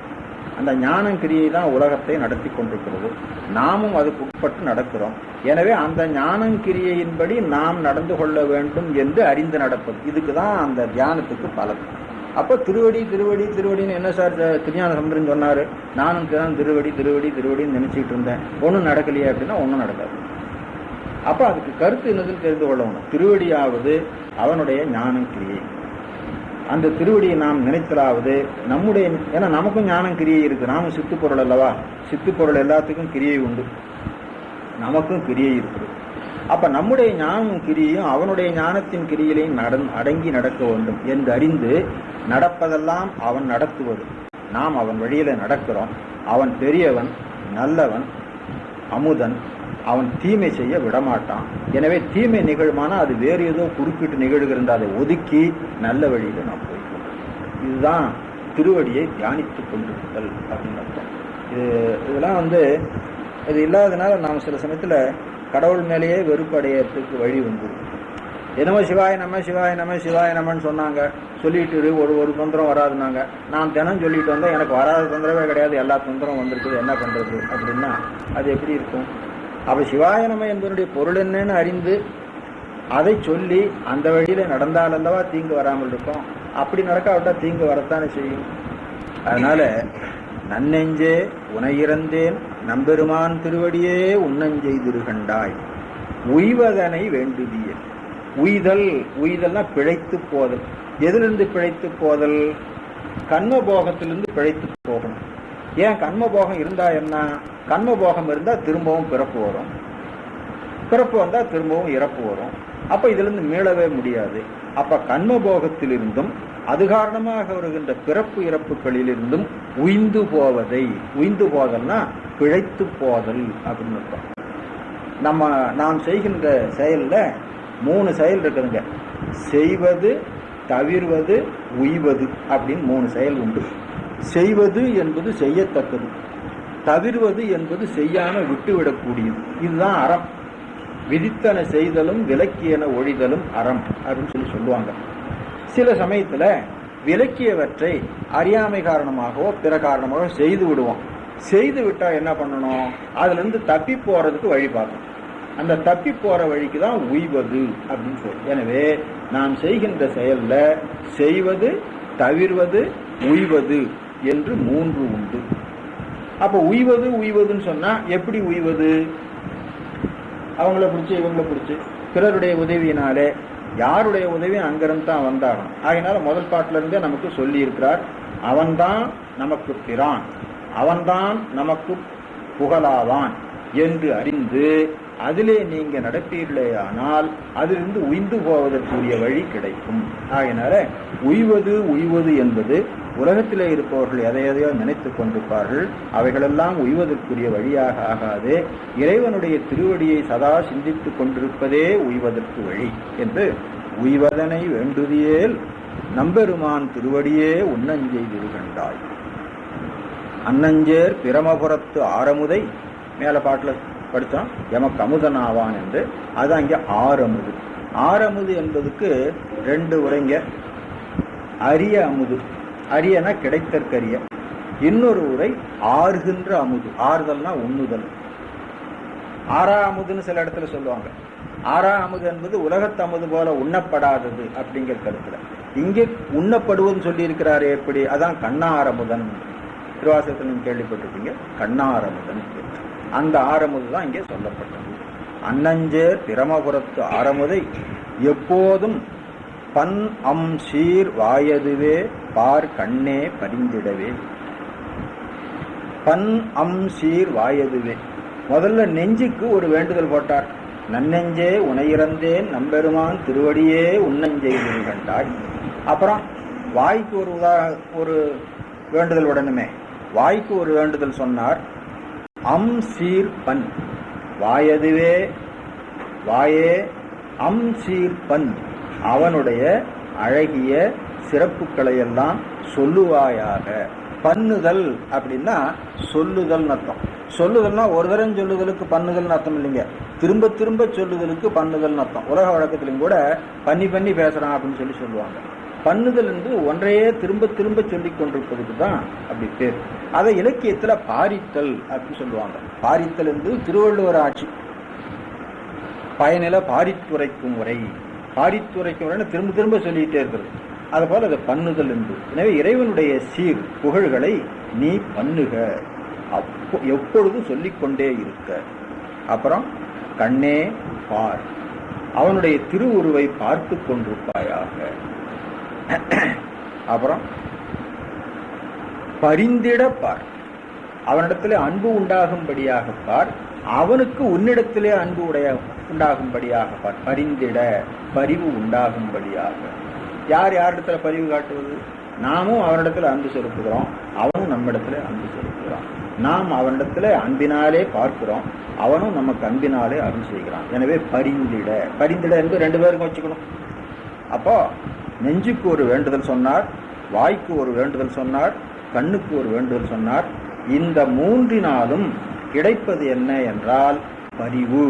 S1: அந்த ஞானம் கிரியை தான் உலகத்தை நடத்தி கொண்டிருக்கிறது. நாமும் அதுக்கு உட்பட்டு நடக்கிறோம். எனவே அந்த ஞானம் கிரியையின்படி நாம் நடந்து கொள்ள வேண்டும் என்று அறிந்து நடப்பது, இதுக்கு தான் அந்த தியானத்துக்கு பலன். அப்போ திருவடி திருவடி திருவடின்னு என்ன சார் திருஞான சம்பந்தன் சொன்னார்? நானும் திருவடி திருவடி திருவடின்னு நினைச்சிட்டு இருந்தேன், ஒன்றும் நடக்கலையே அப்படின்னா ஒன்றும் நடக்காது. அப்போ அதுக்கு கருத்து என்னதுன்னு தெரிந்து கொள்ளணும். திருவடியாவது அவனுடைய ஞானம் கிரியை. அந்த திருவடியை நாம் நினைத்தலாவது நம்முடைய, ஏன்னா நமக்கும் ஞானம் கிரியை இருக்கு. நாமும் சித்து பொருள் அல்லவா? சித்து பொருள் எல்லாத்துக்கும் கிரியை உண்டு, நமக்கும் கிரியை இருக்குது. அப்ப நம்முடைய ஞானம் கிரியையும் அவனுடைய ஞானத்தின் கிரியிலையும் அடங்கி நடக்க வேண்டும் என்று அறிந்து நடப்பதெல்லாம் அவன் நடத்துவது. நாம் அவன் வழியில நடக்கிறோம். அவன் பெரியவன், நல்லவன், அமுதன். அவன் தீமை செய்ய விடமாட்டான். எனவே தீமை நிகழுமானா அது வேறு ஏதோ குறுக்கிட்டு நிகழ்கின்ற அதை ஒதுக்கி நல்ல வழியில நாம் போய்க்கணும். இதுதான் திருவடியை தியானித்துக் கொண்டிருத்தல் அப்படின்னு அர்த்தம். இதெல்லாம் இது இல்லாததுனால நாம் சில சமயத்துல கடவுள் மேலேயே வெறுப்படையறதுக்கு வழி வந்து, என்னமோ சிவாய நம்ம சிவாய நம்ம சிவாய நம்மன்னு சொன்னாங்க, சொல்லிட்டு ஒரு தொந்தரம் வராதுனாங்க. நான் தினம் சொல்லிட்டு வந்தேன், எனக்கு வராத தொந்தரவே கிடையாது, எல்லா தொந்தரம் வந்திருக்குது, என்ன பண்றது அப்படின்னா அது எப்படி இருக்கும்? அப்ப சிவாய நம என்பதனுடைய பொருள் என்னன்னு அறிந்து அதை சொல்லி அந்த வழியில நடந்தால் அல்லவா தீங்கு வராமல் இருக்கும். அப்படி நடக்காவிட்டா தீங்கு வரத்தானே செய்யும். அதனால நன்னெஞ்சே உனையிறந்தேன், நம்பெருமான் திருவடியே உண்ணஞ்செய்திருகண்டாய், உய்வதனை வேண்டுதிய. உய்தல், உய்தல்னா பிழைத்து போதல். எதிலிருந்து பிழைத்து போதல்? கண்மபோகத்திலிருந்து பிழைத்து போகணும். ஏன் கண்மபோகம் இருந்தா என்ன? கண்மபோகம் இருந்தா திரும்பவும் பிறப்பு வரும், பிறப்பு வந்தா திரும்பவும் இறப்பு வரும். அப்ப இதுல இருந்து மீளவே முடியாது. அப்ப கண்மபோகத்திலிருந்தும் அது காரணமாக வருகின்ற பிறப்பு இறப்புகளிலிருந்தும் உய்ந்து போவதை, உய்ந்து போதல்னா பிழைத்து போதல் அப்படின்னு அர்த்தம். நாம் செய்கின்ற செயல்ல 3 செயல் இருக்குதுங்க. செய்வது, தவிர்வது, உய்வது அப்படின்னு 3 செயல் உண்டு. செய்வது என்பது செய்யத்தக்கது, தவிர்வது என்பது செய்யாம விட்டுவிடக்கூடியது. இதுதான் அறம். விதித்தன செய்தலும் விலக்கியன ஒழிதலும் அறம் அப்படின்னு சொல்லுவாங்க. சில சமயத்துல விலக்கியவற்றை அறியாமை காரணமாகவோ பிற காரணமாகவோ செய்து விடுவோம். செய்து விட்டா என்ன பண்ணணும்? அதுல இருந்து தப்பி போறதுக்கு வழி பார்க்கணும். அந்த தப்பி போற வழிக்கு தான் உய்வது அப்படின்னு சொல்லி. எனவே நாம் செய்கின்ற செயல்ல செய்வது, தவிர்வது, உய்வது என்று 3 உண்டு. அப்ப உய்வது உய்வதுன்னு சொன்னா எப்படி உய்வது? அவங்கள பிடிச்சி இவங்கள பிடிச்சி பிறருடைய உதவியினாலே, யாருடைய உதவி அங்கிருந்து தான் வந்தாகணும். ஆகினால முதல் பாட்டில இருந்தே நமக்கு சொல்லி இருக்கிறார், அவன்தான் நமக்கு பிரான், அவன்தான் நமக்கு புகழாவான் என்று அறிந்து அதிலே நீங்க நடப்பீர்களேயானால் அதிலிருந்து உய்ந்து போவதற்குரிய வழி கிடைக்கும். ஆகினால உய்வது உய்வது என்பது உலகத்திலே இருப்பவர்கள் எதையோ நினைத்துக் கொண்டிருப்பார்கள். அவைகளெல்லாம் உய்வதற்குரிய வழியாக ஆகாது. இறைவனுடைய திருவடியை சதா சிந்தித்துக் கொண்டிருப்பதே உய்வதற்கு வழி என்று உய்வதனை வேண்டுதியேல் நம்பெருமான் திருவடியே உண்ணஞ்செய்திருகண்டாய். அன்னஞ்சேர் பிரமபுரத்து ஆரமுதை மேல பாட்டுல படித்தோம், எமக்கு அமுதனாவான் என்று. அது அங்கே ஆரமுது. ஆரமுது என்பதுக்கு 2 உரைங்க. அரிய அமுது, அரியனா கிடைத்தற்கரிய. இன்னொரு உரை ஆறுகின்ற அமுது. ஆறுதல்னா உண்ணுதல். ஆறா அமுதுன்னு சில இடத்துல சொல்லுவாங்க. ஆறா அமுது என்பது உலகத்து அமுது போல உண்ணப்படாதது அப்படிங்கிற கருத்துல. இங்கே உண்ணப்படுவதுன்னு சொல்லி இருக்கிறாரு. எப்படி? அதான் கண்ணாரமுதன். திருவாசகத்தில் நீங்க கேள்விப்பட்டிருக்கீங்க, கண்ணாரமுதன். அந்த ஆரமுது தான் இங்கே சொல்லப்பட்டது. அன்னஞ்சேர் பிரமபுரத்து ஆரமுதை எப்போதும் பன் அம் சீர் வாயதுவே பார் கண்ணே பரிந்திடவே. பன் அம் சீர் வாயதுவே, முதல்ல நெஞ்சுக்கு ஒரு வேண்டுதல் போட்டார். நன்னெஞ்சே உனையிறந்தேன் நம்பெருமான் திருவடியே உன்னஞ்செய்து கண்டாய். அப்புறம் வாய்க்கு ஒரு வேண்டுதல் உடனுமே வாய்க்கு ஒரு வேண்டுதல் சொன்னார். அம் சீர் பண் வாயதுவே வாயே அம் சீர் பண் அவனுடைய அழகிய சிறப்புகளை எல்லாம் சொல்லுவாயாக. பண்ணுதல் அப்படின்னா சொல்லுதல் அர்த்தம். சொல்லுதல்னா ஒரு தரம் சொல்லுதலுக்கு பண்ணுதல் அர்த்தம் இல்லைங்க, திரும்ப திரும்ப சொல்லுதலுக்கு பண்ணுதல் அர்த்தம். உலக வழக்கத்திலும் கூட பண்ணி பண்ணி பேசுறான் அப்படின்னு சொல்லுவாங்க. பண்ணுதல் என்று ஒன்றையே திரும்ப திரும்ப சொல்லி கொண்டிருப்பதுக்கு தான் அப்படி பேர். அதை இலக்கியத்துல பாரித்தல் அப்படின்னு சொல்லுவாங்க. பாரித்தல் என்று திருவள்ளுவர் ஆட்சி பயனில பாரித்துரைக்கும் உரை, பாரித்துரைக்கும் உரைன்னு திரும்ப திரும்ப சொல்லிக்கிட்டே இருக்கிறது. அதுபோல அதை பண்ணுதல் என்று. எனவே இறைவனுடைய சீர் புகழ்களை நீ பண்ணுக, எப்பொழுதும் சொல்லிக்கொண்டே இருக்க. அப்புறம் கண்ணே பார் அவனுடைய திருவுருவை பார்த்து கொண்டிருப்பாயாக. அப்புறம் பரிந்திட பார் அவனிடத்திலே அன்பு உண்டாகும்படியாக பார், அவனுக்கு உன்னிடத்திலே அன்பு உண்டாகும்படியாக பார். பரிந்திட பரிவு உண்டாகும்படியாக. யார் யாரிடத்துல பரிவு காட்டுவது? நாமும் அவனிடத்துல அன்பு செலுத்துகிறோம், அவனும் நம்மிடத்துல அன்பு செலுத்துகிறான். நாம் அவனிடத்துல அன்பினாலே பார்க்கிறோம், அவனும் நமக்கு அன்பினாலே அருள் செய்கிறான். எனவே பரிந்திட பரிந்திட என்று ரெண்டு பேருக்கும் வச்சுக்கணும். அப்போ நெஞ்சுக்கு ஒரு வேண்டுதல் சொன்னார், வாய்க்கு ஒரு வேண்டுதல் சொன்னார், கண்ணுக்கு ஒரு வேண்டுதல் சொன்னார். இந்த மூன்றினாலும் கிடைப்பது என்ன என்றால் பரிவு,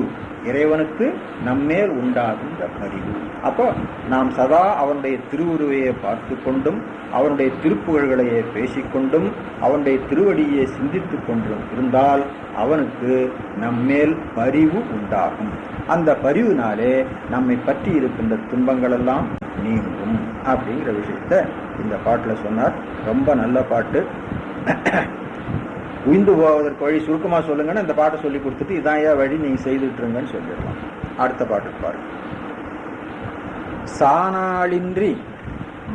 S1: இறைவனுக்கு நம்மேல் உண்டாகின்ற பரிவு. அப்போ நாம் சதா அவனுடைய திருவுருவையை பார்த்து கொண்டும் அவனுடைய திருப்புகழ்களையே பேசிக்கொண்டும் அவனுடைய திருவடியை சிந்தித்து கொண்டும் இருந்தால் அவனுக்கு நம்மேல் பரிவு உண்டாகும். அந்த பரிவினாலே நம்மை பற்றி இருக்கின்ற துன்பங்கள் எல்லாம் நீங்கும் அப்படிங்கிற விஷயத்த இந்த பாட்டில் சொன்னார். ரொம்ப நல்ல பாட்டு. உயிர்ந்து போவதற்கு வழி சுருக்கமாக சொல்லுங்கன்னு இந்த பாட்டை சொல்லி கொடுத்துட்டு இதான் ஏன் வழி நீங்க செய்துட்டுருங்கன்னு சொல்லிடலாம். அடுத்த பாட்டுக்கு பாருங்க. சானாளின்றி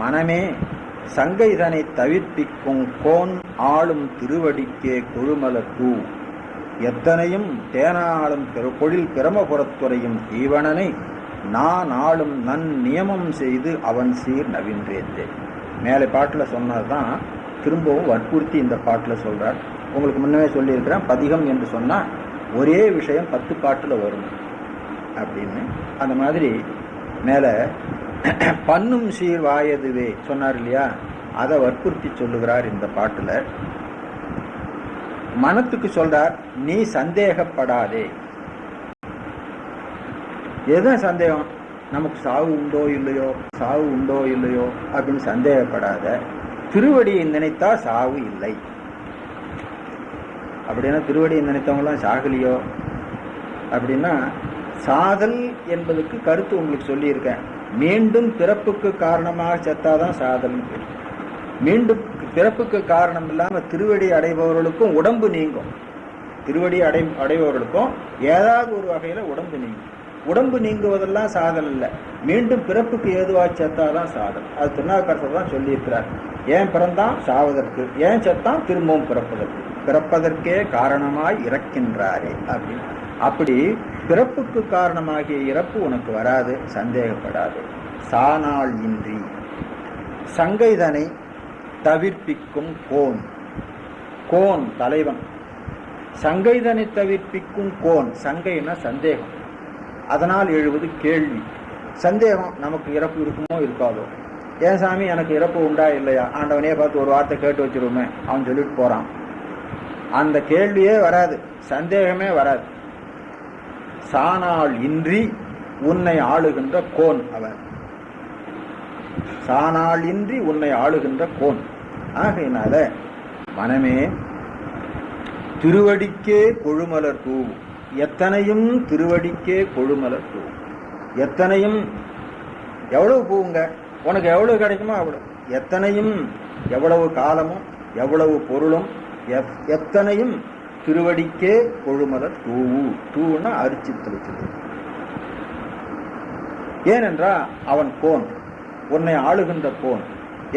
S1: மனமே சங்கைதனை தவிர்ப்பிக்கும் கோன் ஆளும் திருவடிக்கே கொழுமலர் பூ எத்தனையும் தேனாளும் பொழில் பிரமபுரத்துறையும் ஈவனனை நான் ஆளும் நன் நியமம் செய்து அவன் சீர் நவின்றேத்தே. மேலே பாட்டில் சொன்னதுதான் திரும்பவும் வற்புறுத்தி இந்த பாட்டில் சொல்றார். உங்களுக்கு முன்னவே சொல்லியிருக்கிறேன், பதிகம் என்று சொன்னால் ஒரே விஷயம் 10 பாட்டில் வரும் அப்படின்னு. அந்த மாதிரி மேலே பண்ணும் சீர் வாயதுவே சொன்னார் இல்லையா, அதை வற்புறுத்தி சொல்லுகிறார் இந்த பாட்டில். மனத்துக்கு சொல்றார், நீ சந்தேகப்படாதே. எதுதான் சந்தேகம்? நமக்கு சாவு உண்டோ இல்லையோ, சாவு உண்டோ இல்லையோ அப்படின்னு சந்தேகப்படாத. திருவடியை நினைத்தா சாவு இல்லை. அப்படின்னா திருவடியை நினைத்தவங்களாம் சாகலியோ அப்படின்னா, சாதல் என்பதுக்கு கருத்து உங்களுக்கு சொல்லியிருக்கேன். மீண்டும் பிறப்புக்கு காரணமாக செத்தாதான் சாதல். மீண்டும் பிறப்புக்கு காரணம் இல்லாம திருவடி அடைபவர்களுக்கும் உடம்பு நீங்கும். திருவடி அடைபவர்களுக்கும் ஏதாவது ஒரு வகையில உடம்பு நீங்கும். உடம்பு நீங்குவதெல்லாம் சாதல் இல்லை, மீண்டும் பிறப்புக்கு ஏதுவா செத்தாதான் சாதல். அது திருநாவுக்கரசர் தான் சொல்லியிருக்கிறார். ஏன் பிறந்தான்? சாவதற்கு. ஏன் செத்தான்? திரும்பவும் பிறப்பதற்கு. பிறப்பதற்கே காரணமாய் இறக்கின்றாரே அப்படின்னு. அப்படி பிறப்புக்கு காரணமாகிய இறப்பு உனக்கு வராது, சந்தேகப்படாது. சானால் இன்றி சங்கைதனை தவிர்ப்பிக்கும் கோன். கோன் தலைவன். சங்கைதனை தவிர்ப்பிக்கும் கோன். சங்கைன்னா சந்தேகம், அதனால் எழுவது கேள்வி. சந்தேகம், நமக்கு இறப்பு இருக்குமோ இருக்காதோ, ஏன் சாமி எனக்கு இறப்பு உண்டா இல்லையா, ஆண்டவனே பார்த்து ஒரு வார்த்தை கேட்டு வச்சிருவோமே, அவன் சொல்லிட்டு போறான். அந்த கேள்வியே வராது, சந்தேகமே வராது. சானால் இன்றி உன்னை ஆளுகின்ற கோன் அவன். சானால் இன்றி உன்னை ஆளுகின்ற கோன். ஆகையினால மனமே திருவடிக்கே கொழுமலர் பூ. எத்தனையும் திருவடிக்கே கொழுமலர் பூ. எத்தனையும் எவ்வளவு பூவுங்க, உனக்கு எவ்வளவு கிடைக்குமோ அவ்வளவு. எத்தனையும் எவ்வளவு காலமும் எவ்வளவு பொருளும் எத்தனையும் திருவடிக்கே கொழுமலர் தூவு. தூவுன்னா அரிச்சு தெளிச்சது. ஏனென்றா அவன் கோன், உன்னை ஆளுகின்ற கோன்.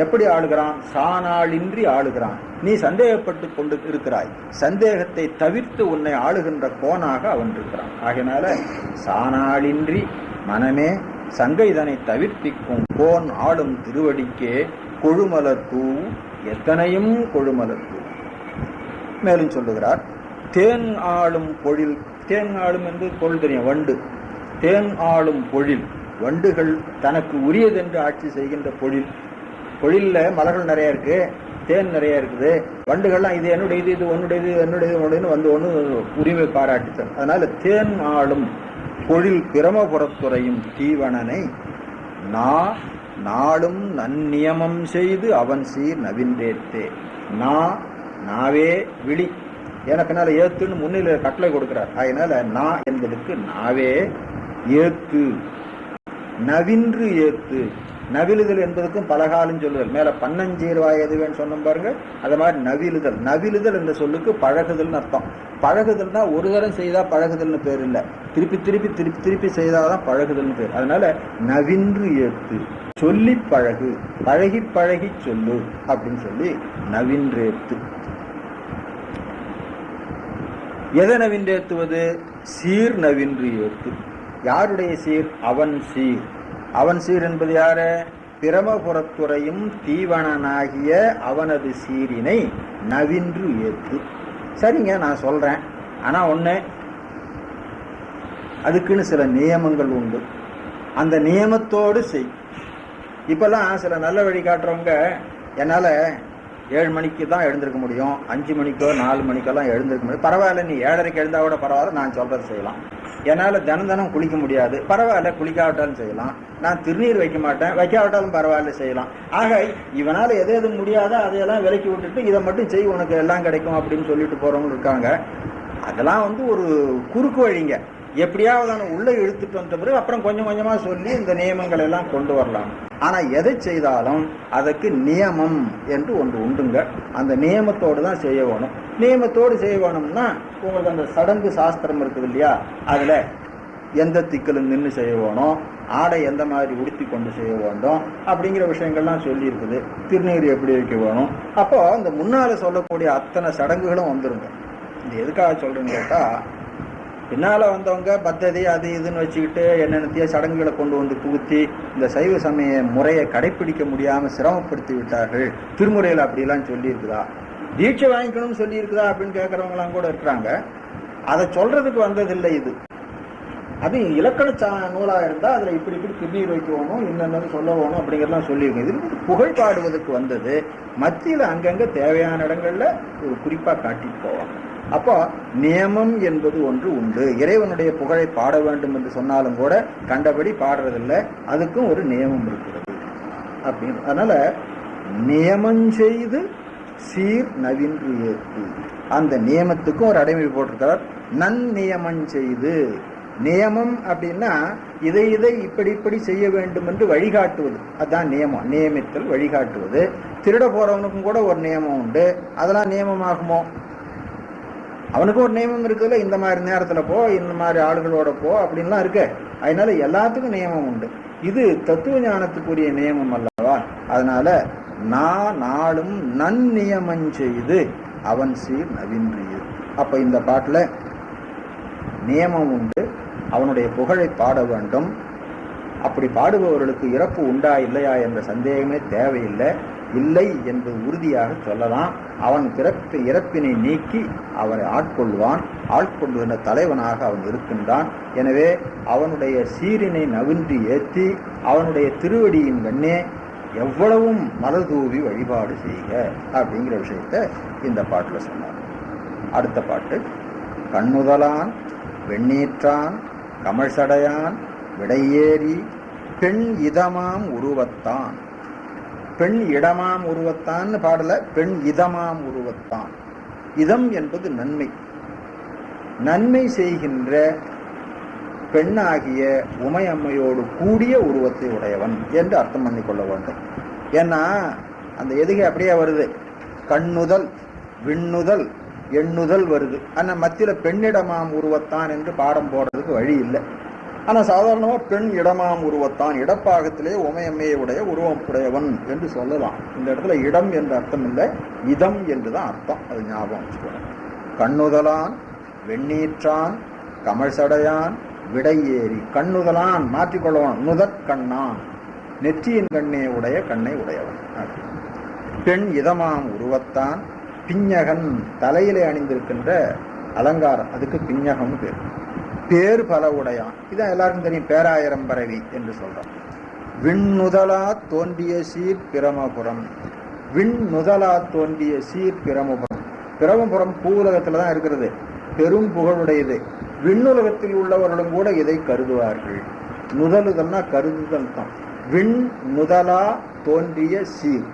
S1: எப்படி ஆளுகிறான்? சானாளின்றி ஆளுகிறான். நீ சந்தேகப்பட்டு கொண்டு இருக்கிறாய். சந்தேகத்தை தவிர்த்து உன்னை ஆளுகின்ற கோனாக அவன் இருக்கிறான். ஆகையினால சானாளின்றி மனமே சங்கை இதனை தவிர்த்திக்கும் கோன் ஆளும் திருவடிக்கே கொழுமலர் தூ எத்தனையும் கொழுமலர் தூ. மேலும் சொல்லுகிறார், தேன் ஆளும் பொழில். தேன் ஆளும் என்று பொருள் தெரியும், வண்டு. தேன் ஆளும் பொழில், வண்டுகள் தனக்கு உரியதென்று ஆட்சி செய்கின்ற பொழில். பொழில்ல மலர்கள் நிறைய இருக்கு, தேன் நிறைய இருக்குது. வண்டுகள்லாம் இது என்னுடையது, இது உன்னுடையது, என்னுடையது வந்து ஒன்று உரிமை பாராட்டித்தன். அதனால தேன் ஆளும் பொழில் பிரமபுரத்துறையும் தீவனனை நாளும் நன்னியமம் செய்து அவன் சீர் நவின்றேத்தே. நாவே விழி, ஏன்னா பின்னால ஏத்துன்னு முன்னில கட்டளை கொடுக்கிறார். அதனால நா என்பதற்கு நாவே ஏத்து, நவின்று ஏத்து. நவிலுதல் என்பதற்கும் பலகாலம் சொல்லுதல். மேல பன்னஞ்சீர்வாய் எதுவேன்னு சொன்ன பாருங்க, அது மாதிரி நவிலுதல். நவிலுதல் என்ற சொல்லுக்கு பழகுதல்னு அர்த்தம். பழகுதல்னா ஒரு தரம் செய்தா பழகுதல்னு பேர் இல்லை, திருப்பி திருப்பி திருப்பி திருப்பி செய்தாதான் பழகுதல்னு பேர். அதனால நவின்று ஏத்து, சொல்லி பழகு, பழகி பழகி சொல்லு அப்படின்னு சொல்லி நவின்றேத்து. எதை நவின்றேத்துவது? சீர் நவின்று ஏத்து. யாருடைய சீர்? அவன் சீர். அவன் சீர் என்பது யாரு? பிரமபுரத்துறையும் தீவனனாகிய அவனது சீரினை நவின்று ஏத்து. சரிங்க, நான் சொல்றேன். ஆனா ஒண்ணு, அதுக்குன்னு சில நியமங்கள் உண்டு. அந்த நியமத்தோடு செய். இப்பெல்லாம் சில நல்ல வழி காட்டுறவங்க, என்னால 7 மணிக்கு தான் எழுந்திருக்க முடியும், 5 மணிக்கோ 4 மணிக்கெல்லாம் எழுந்திருக்க முடியும். பரவாயில்ல, நீ 7:30 எழுந்தா கூட பரவாயில்ல, நான் சொல்றது செய்யலாம். என்னால் தினம் குளிக்க முடியாது, பரவாயில்ல, குளிக்காவிட்டாலும் செய்யலாம். நான் திருநீர் வைக்க மாட்டேன், வைக்காவிட்டாலும் பரவாயில்ல, செய்யலாம். ஆக இவனால் எது எது முடியாதோ அதையெல்லாம் விலக்கி விட்டுட்டு இதை மட்டும் செய், உனக்கு எல்லாம் கிடைக்கும் அப்படின்னு சொல்லிட்டு போறவங்க இருக்காங்க. அதெல்லாம் வந்து ஒரு குறுக்கு வழிங்க. எப்படியாவது உள்ள இழுத்துட்டு வந்த பிறகு அப்புறம் கொஞ்சம் கொஞ்சமா சொல்லி இந்த நியமங்கள் எல்லாம் கொண்டு வரலாம். ஆனா எதை செய்தாலும் அதற்கு நியமம் என்று ஒன்று உண்டுங்க. அந்த நியமத்தோடு தான் செய்ய வேணும். நியமத்தோடு செய்ய வேணும்னா உங்களுக்கு அந்த சடங்கு சாஸ்திரம் இருக்குது இல்லையா, அதுல எந்த திக்கிலும் நின்று செய்ய வேணும், ஆடை எந்த மாதிரி உடுத்தி கொண்டு செய்ய வேண்டும் அப்படிங்கிற விஷயங்கள்லாம் சொல்லி இருக்குது. திருநீர் எப்படி வைக்க வேணும். அப்போ இந்த முன்னால சொல்லக்கூடிய அத்தனை சடங்குகளும் வந்துருங்க. இது எதுக்காக சொல்றேன்னு கேட்டா, பின்னால வந்தவங்க பத்ததி அது இதுன்னு வச்சுக்கிட்டு என்னென்னத்தையோ சடங்குகளை கொண்டு வந்து புகுத்தி இந்த சைவ சமய முறையை கடைபிடிக்க முடியாம சிரமப்படுத்தி விட்டார்கள். திருமுறையில் அப்படிலாம் சொல்லி இருக்குதா, தீட்சை வாங்கிக்கணும்னு சொல்லி இருக்குதா அப்படின்னு கேட்கறவங்க எல்லாம் கூட இருக்கிறாங்க. அதை சொல்றதுக்கு வந்ததில்லை. இது அது இலக்கண நூலா இருந்தா அதுல இப்படி இப்படி திருநீர் வைக்கணும், இன்னொன்னு சொல்ல வேணும் அப்படிங்கிறதெல்லாம் சொல்லியிருக்கோம். இது புகழ் பாடுவதற்கு வந்தது. மத்தியில அங்கங்க தேவையான இடங்கள்ல ஒரு குறிப்பா காட்டிட்டு போவாங்க. அப்போ நியமம் என்பது ஒன்று உண்டு. இறைவனுடைய புகழை பாட வேண்டும் என்று சொன்னாலும் கூட கண்டபடி பாடுறதில்லை, அதுக்கும் ஒரு நியமம் இருக்கிறது அப்படின்னு. அதனால நியமம் செய்து சீர் நவின்று ஏத்து, அந்த நியமத்துக்கும் ஒரு அடைமொழி போட்டிருக்கிறார். நன்னியமம் செய்து. நியமம் அப்படின்னா இதை இப்படி இப்படி செய்ய வேண்டும் என்று வழிகாட்டுவது, அதுதான் நியமம். நியமித்தல், வழிகாட்டுவது. திருட போறவனுக்கும் கூட ஒரு நியமம் உண்டு. அதெல்லாம் நியமமாகுமோ? அவனுக்கு ஒரு நியமம் இருக்குதுல்ல, இந்த மாதிரி நேரத்துல போ, இந்த மாதிரி ஆளுகளோட போ அப்படின்லாம் இருக்கு. அதனால எல்லாத்துக்கும் நியமம் உண்டு. இது தத்துவ ஞானத்துக்குரிய நியமம் அல்லவா? அதனால நாளும் நன்னியமம் செய்து அவன் சீர் நவின்றியது. அப்ப இந்த பாட்டுல நியமம் உண்டு, அவனுடைய புகழை பாட வேண்டும். அப்படி பாடுபவர்களுக்கு இறப்பு உண்டா இல்லையா என்ற சந்தேகமே தேவையில்லை. இல்லை என்று உறுதியாக சொல்லலாம். அவன் இறப்பினை நீக்கி அவனை ஆட்கொள்வான். ஆட்கொள்ளுகின்ற தலைவனாக அவன் இருக்கின்றான். எனவே அவனுடைய சீரினை நவின்றி ஏற்றி அவனுடைய திருவடியின் கண்ணே எவ்வளவும் மலர் தூவி வழிபாடு செய்க அப்படிங்கிற விஷயத்த இந்த பாட்டுல சொன்னார். அடுத்த பாட்டு, கண்ணுதலான் வெண்ணீற்றான் கமழ்சடையான் விடையேறி பெண் இதமாம் உருவத்தான். பெண் இடமாம் உருவத்தான் பாடல, பெண் இதமாம் உருவத்தான். இதம் என்பது நன்மை. நன்மை செய்கின்ற பெண்ணாகிய உமையம்மையோடு கூடிய உருவத்தை உடையவன் என்று அர்த்தம் பண்ணி கொள்ள வேண்டும். ஏன்னா அந்த எதுகை அப்படியே வருது. கண்ணுதல், விண்ணுதல், எண்ணுதல் வருது. ஆனால் மத்தியில பெண்ணிடமாம் உருவத்தான் என்று பாடம் போடுறதுக்கு வழி இல்லை. ஆனால் சாதாரணமாக பெண் இடமாம் உருவத்தான், இடப்பாகத்திலே உமையம்மையை உடைய உருவம் உடையவன் என்று சொல்லலாம். இந்த இடத்துல இடம் என்ற அர்த்தம் இல்லை, இதம் என்றுதான் அர்த்தம். அது ஞாபகம் வச்சுக்கணும். கண்ணுதலான், வெண்ணீற்றான், கமல் சடையான், விடை ஏறி. கண்ணுதலான் மாற்றிக்கொள்ளவன், நுதற்கண்ணான், நெற்றியின் கண்ணே உடைய கண்ணை உடையவன். பெண் இதமாம் உருவத்தான், பிஞ்சகன் தலையிலே அணிந்திருக்கின்ற அலங்காரம், அதுக்கு பிஞ்சகம் பேர். பேர் பல உடையான், இதான் எல்லாருக்கும் தெரியும், பேராயிரம் பரவி என்று சொல்றான். விண்ணுதலா தோன்றிய சீர் பிரமபுரம். விண்ணுதலா தோன்றிய சீர் பிரமபுரம். பிரமபுரம் பூவுலகத்துல தான் இருக்கிறது, பெரும் புகழுடையது. விண்ணுலகத்தில் உள்ளவர்களும் கூட இதை கருதுவார்கள். நுதலுதல்னா கருதுதல் தான். விண் நுதலா தோன்றிய சீர்,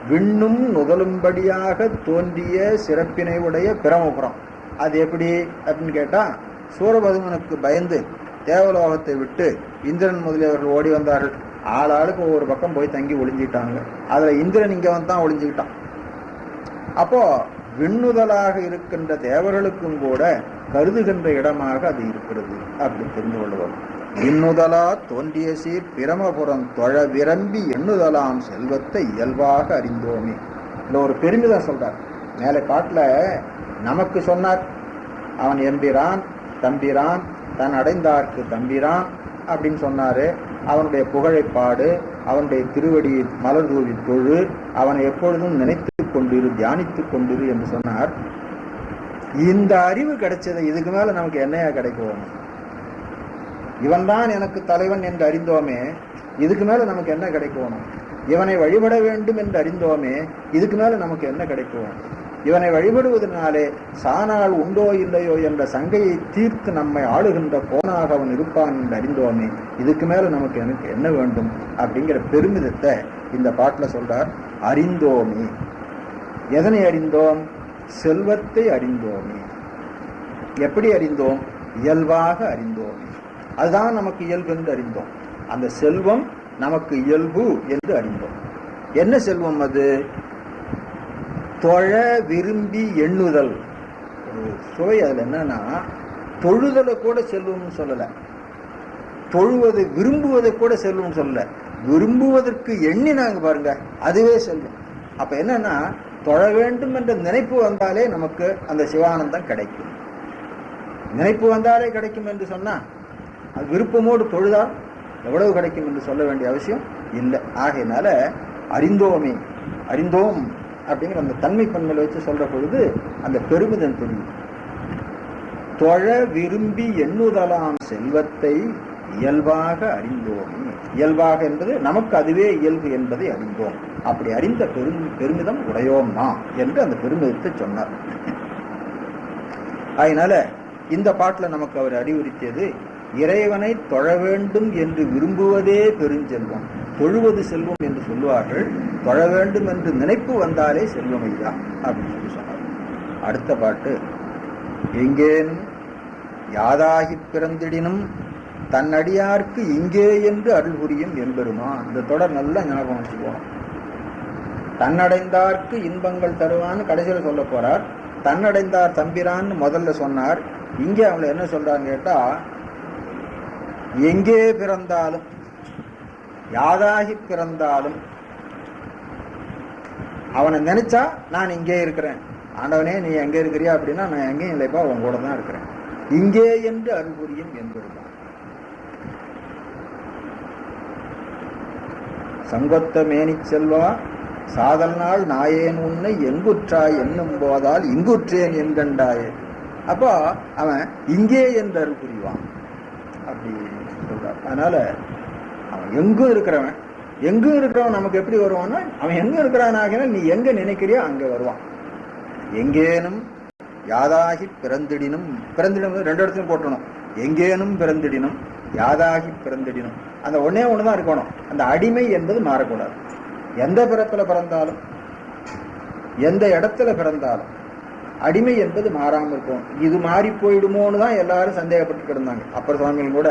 S1: விண்ணும் நுதலும்படியாக தோன்றிய சிறப்பினை உடைய பிரமபுரம். அது எப்படி அப்படின்னு கேட்டா, சூரபதுமனுக்கு பயந்து தேவலோகத்தை விட்டு இந்திரன் முதலியவர்கள் ஓடி வந்தார்கள். ஆளாளுக்கு ஒவ்வொரு பக்கம் போய் தங்கி ஒளிஞ்சிட்டாங்க. அதுல இந்திரன் இங்க வந்து தான் ஒளிஞ்சுக்கிட்டான். அப்போ விண்ணுதலாக இருக்கின்ற தேவர்களுக்கும் கூட கருதுகின்ற இடமாக அது இருக்கிறது அப்படி தெரிந்து கொள்ளுவோம். விண்ணுதலா தோன்றிய சீர் பிரமபுரம் தொழ விரும்பி எண்ணுதலாம் செல்வத்தை இயல்பாக அறிந்தோமே. இந்த ஒரு பெருமிதம் சொல்றார். மேலே பாட்டுல நமக்கு சொன்னார், அவன் எம்பிரான் தம்பிரான், தன் அடைந்தார்க்கு தம்பிரான் அப்படின்னு சொன்னாரு. அவனுடைய புகழைப்பாடு, அவனுடைய திருவடியை மலர் தூவி தொழு, அவனை எப்பொழுதும் நினைத்து கொண்டிரு, தியானித்துக் கொண்டிரு என்று சொன்னார். இந்த அறிவு கிடைச்சது, இதுக்கு மேல நமக்கு என்னையா கிடைக்கும்? இவன் தான் எனக்கு தலைவன் என்று அறிந்தோமே, இதுக்கு மேல நமக்கு என்ன கிடைக்கும்? இவனை வழிபட வேண்டும் என்று அறிந்தோமே, இதுக்கு மேல நமக்கு என்ன கிடைக்கும்? இவனை வழிபடுவதனாலே சானால் உண்டோ இல்லையோ என்ற சங்கையை தீர்த்து நம்மை ஆளுகின்ற போனாக அவன் இருப்பான் என்று அறிந்தோமே, இதுக்கு மேல நமக்கு எனக்கு என்ன வேண்டும் அப்படிங்கிற பெருமிதத்தை இந்த பாட்டுல சொல்றார். அறிந்தோமே. எதனை அறிந்தோம்? செல்வத்தை அறிந்தோமே. எப்படி அறிந்தோம்? இயல்பாக அறிந்தோமே. அதுதான் நமக்கு இயல்பு என்று அறிந்தோம். அந்த செல்வம் நமக்கு இயல்பு என்று அறிந்தோம். என்ன செல்வம் அது? தொழ விரும்பி எண்ணுதல். ஒரு சுவை அதுல என்னன்னா, தொழுதலை கூட செல்வம்னு சொல்லல, தொழுவதை விரும்புவதை கூட செல்வம்னு சொல்லல, விரும்புவதற்கு எண்ணினாங்க பாருங்க, அதுவே செல்வம். அப்ப என்னன்னா, தொழ வேண்டும் என்ற நினைப்பு வந்தாலே நமக்கு அந்த சிவானந்தம் கிடைக்கும். நினைப்பு வந்தாலே கிடைக்கும் என்று சொன்னா, அது விருப்பமோடு தொழுதால் எவ்வளவு கிடைக்கும் என்று சொல்ல வேண்டிய அவசியம் இல்லை. ஆகையினால அறிந்தோமே, அறிந்தோம் அப்படிங்கிற அந்த தன்மை பண்பை வச்சு சொல்ற பொழுது அந்த பெருமிதம் தெரியும். தொழ விரும்பி எண்ணுதலாம் செல்வத்தை இயல்பாக அறிந்தோமே. இயல்பாக என்பது நமக்கு அதுவே இயல்பு என்பதை அறிந்தோம். அப்படி அறிந்த பெருமிதம் உடையோம்னா என்று அந்த பெருமிதத்தை சொன்னார். அதனால இந்த பாட்டுல நமக்கு அவர் அறிவுறுத்தியது, இறைவனை தொழ வேண்டும் என்று விரும்புவதே பெருஞ்செல்வம். தொழுவது செல்வம் என்று சொல்லுவார்கள், தொழ வேண்டும் என்று நினைப்பு வந்தாலே செல்வம் ஐயா அப்படின்னு சொல்லி சொன்னார். அடுத்த பாட்டு, எங்கேனும் யாதாகி பிறந்திடினும் தன்னடியார்க்கு இங்கே என்று அருள் புரியும் எம்பெருமான். இந்த தொடர் நல்லா ஞாபகம் வச்சுக்குவோம். தன்னடைந்தார்க்கு இன்பங்கள் தருவான்னு கடைசியில் சொல்ல போறார். தன்னடைந்தார் தம்பிரான்னு முதல்ல சொன்னார். இங்கே அவங்களை என்ன சொல்றான்னு கேட்டா, எங்கே பிறந்தாலும் யாதாகி பிறந்தாலும் அவனை நினைச்சா நான் இங்கே இருக்கிறேன், ஆண்டவனே நீ எங்கே இருக்கிறியா அப்படின்னா நான் எங்கேயும் இல்லைப்பா, உன் கூட தான் இருக்கிறேன், இங்கே என்று அருள் புரியும் என்பதுதான். சங்கொத்த மேனி செல்வா சாதல் நாள் நாயேன் உன்னை எங்குற்றாய் என்னும் போதால் இங்குற்றேன் என்கண்டாயே. அப்போ அவன் இங்கே என்று அருள் புரிவான் அப்படி சொல்றார். அதனால அவன் எங்கும் இருக்கிறவன், எங்கும் இருக்கிறவன் நமக்கு எப்படி வருவான்னா, அவன் எங்க இருக்கிறானாக நீ எங்க நினைக்கிறியோ அங்க வருவான். எங்கேனும் யாதாகி பிறந்திடினும், பிறந்திடும் ரெண்டு இடத்துலையும் போட்டணும். எங்கேனும் பிறந்திடினும் யாதாகி பிறந்திடினும், அந்த ஒன்னே ஒண்ணுதான் இருக்கணும். அந்த அடிமை என்பது மாறக்கூடாது. எந்த பிறப்புல பிறந்தாலும் எந்த இடத்துல பிறந்தாலும் அடிமை என்பது மாறாமல் இருக்கும். இது மாறி போயிடுமோன்னு தான் எல்லாரும் சந்தேகப்பட்டு கிடந்தாங்க. அப்பர் சுவாமிகள் கூட,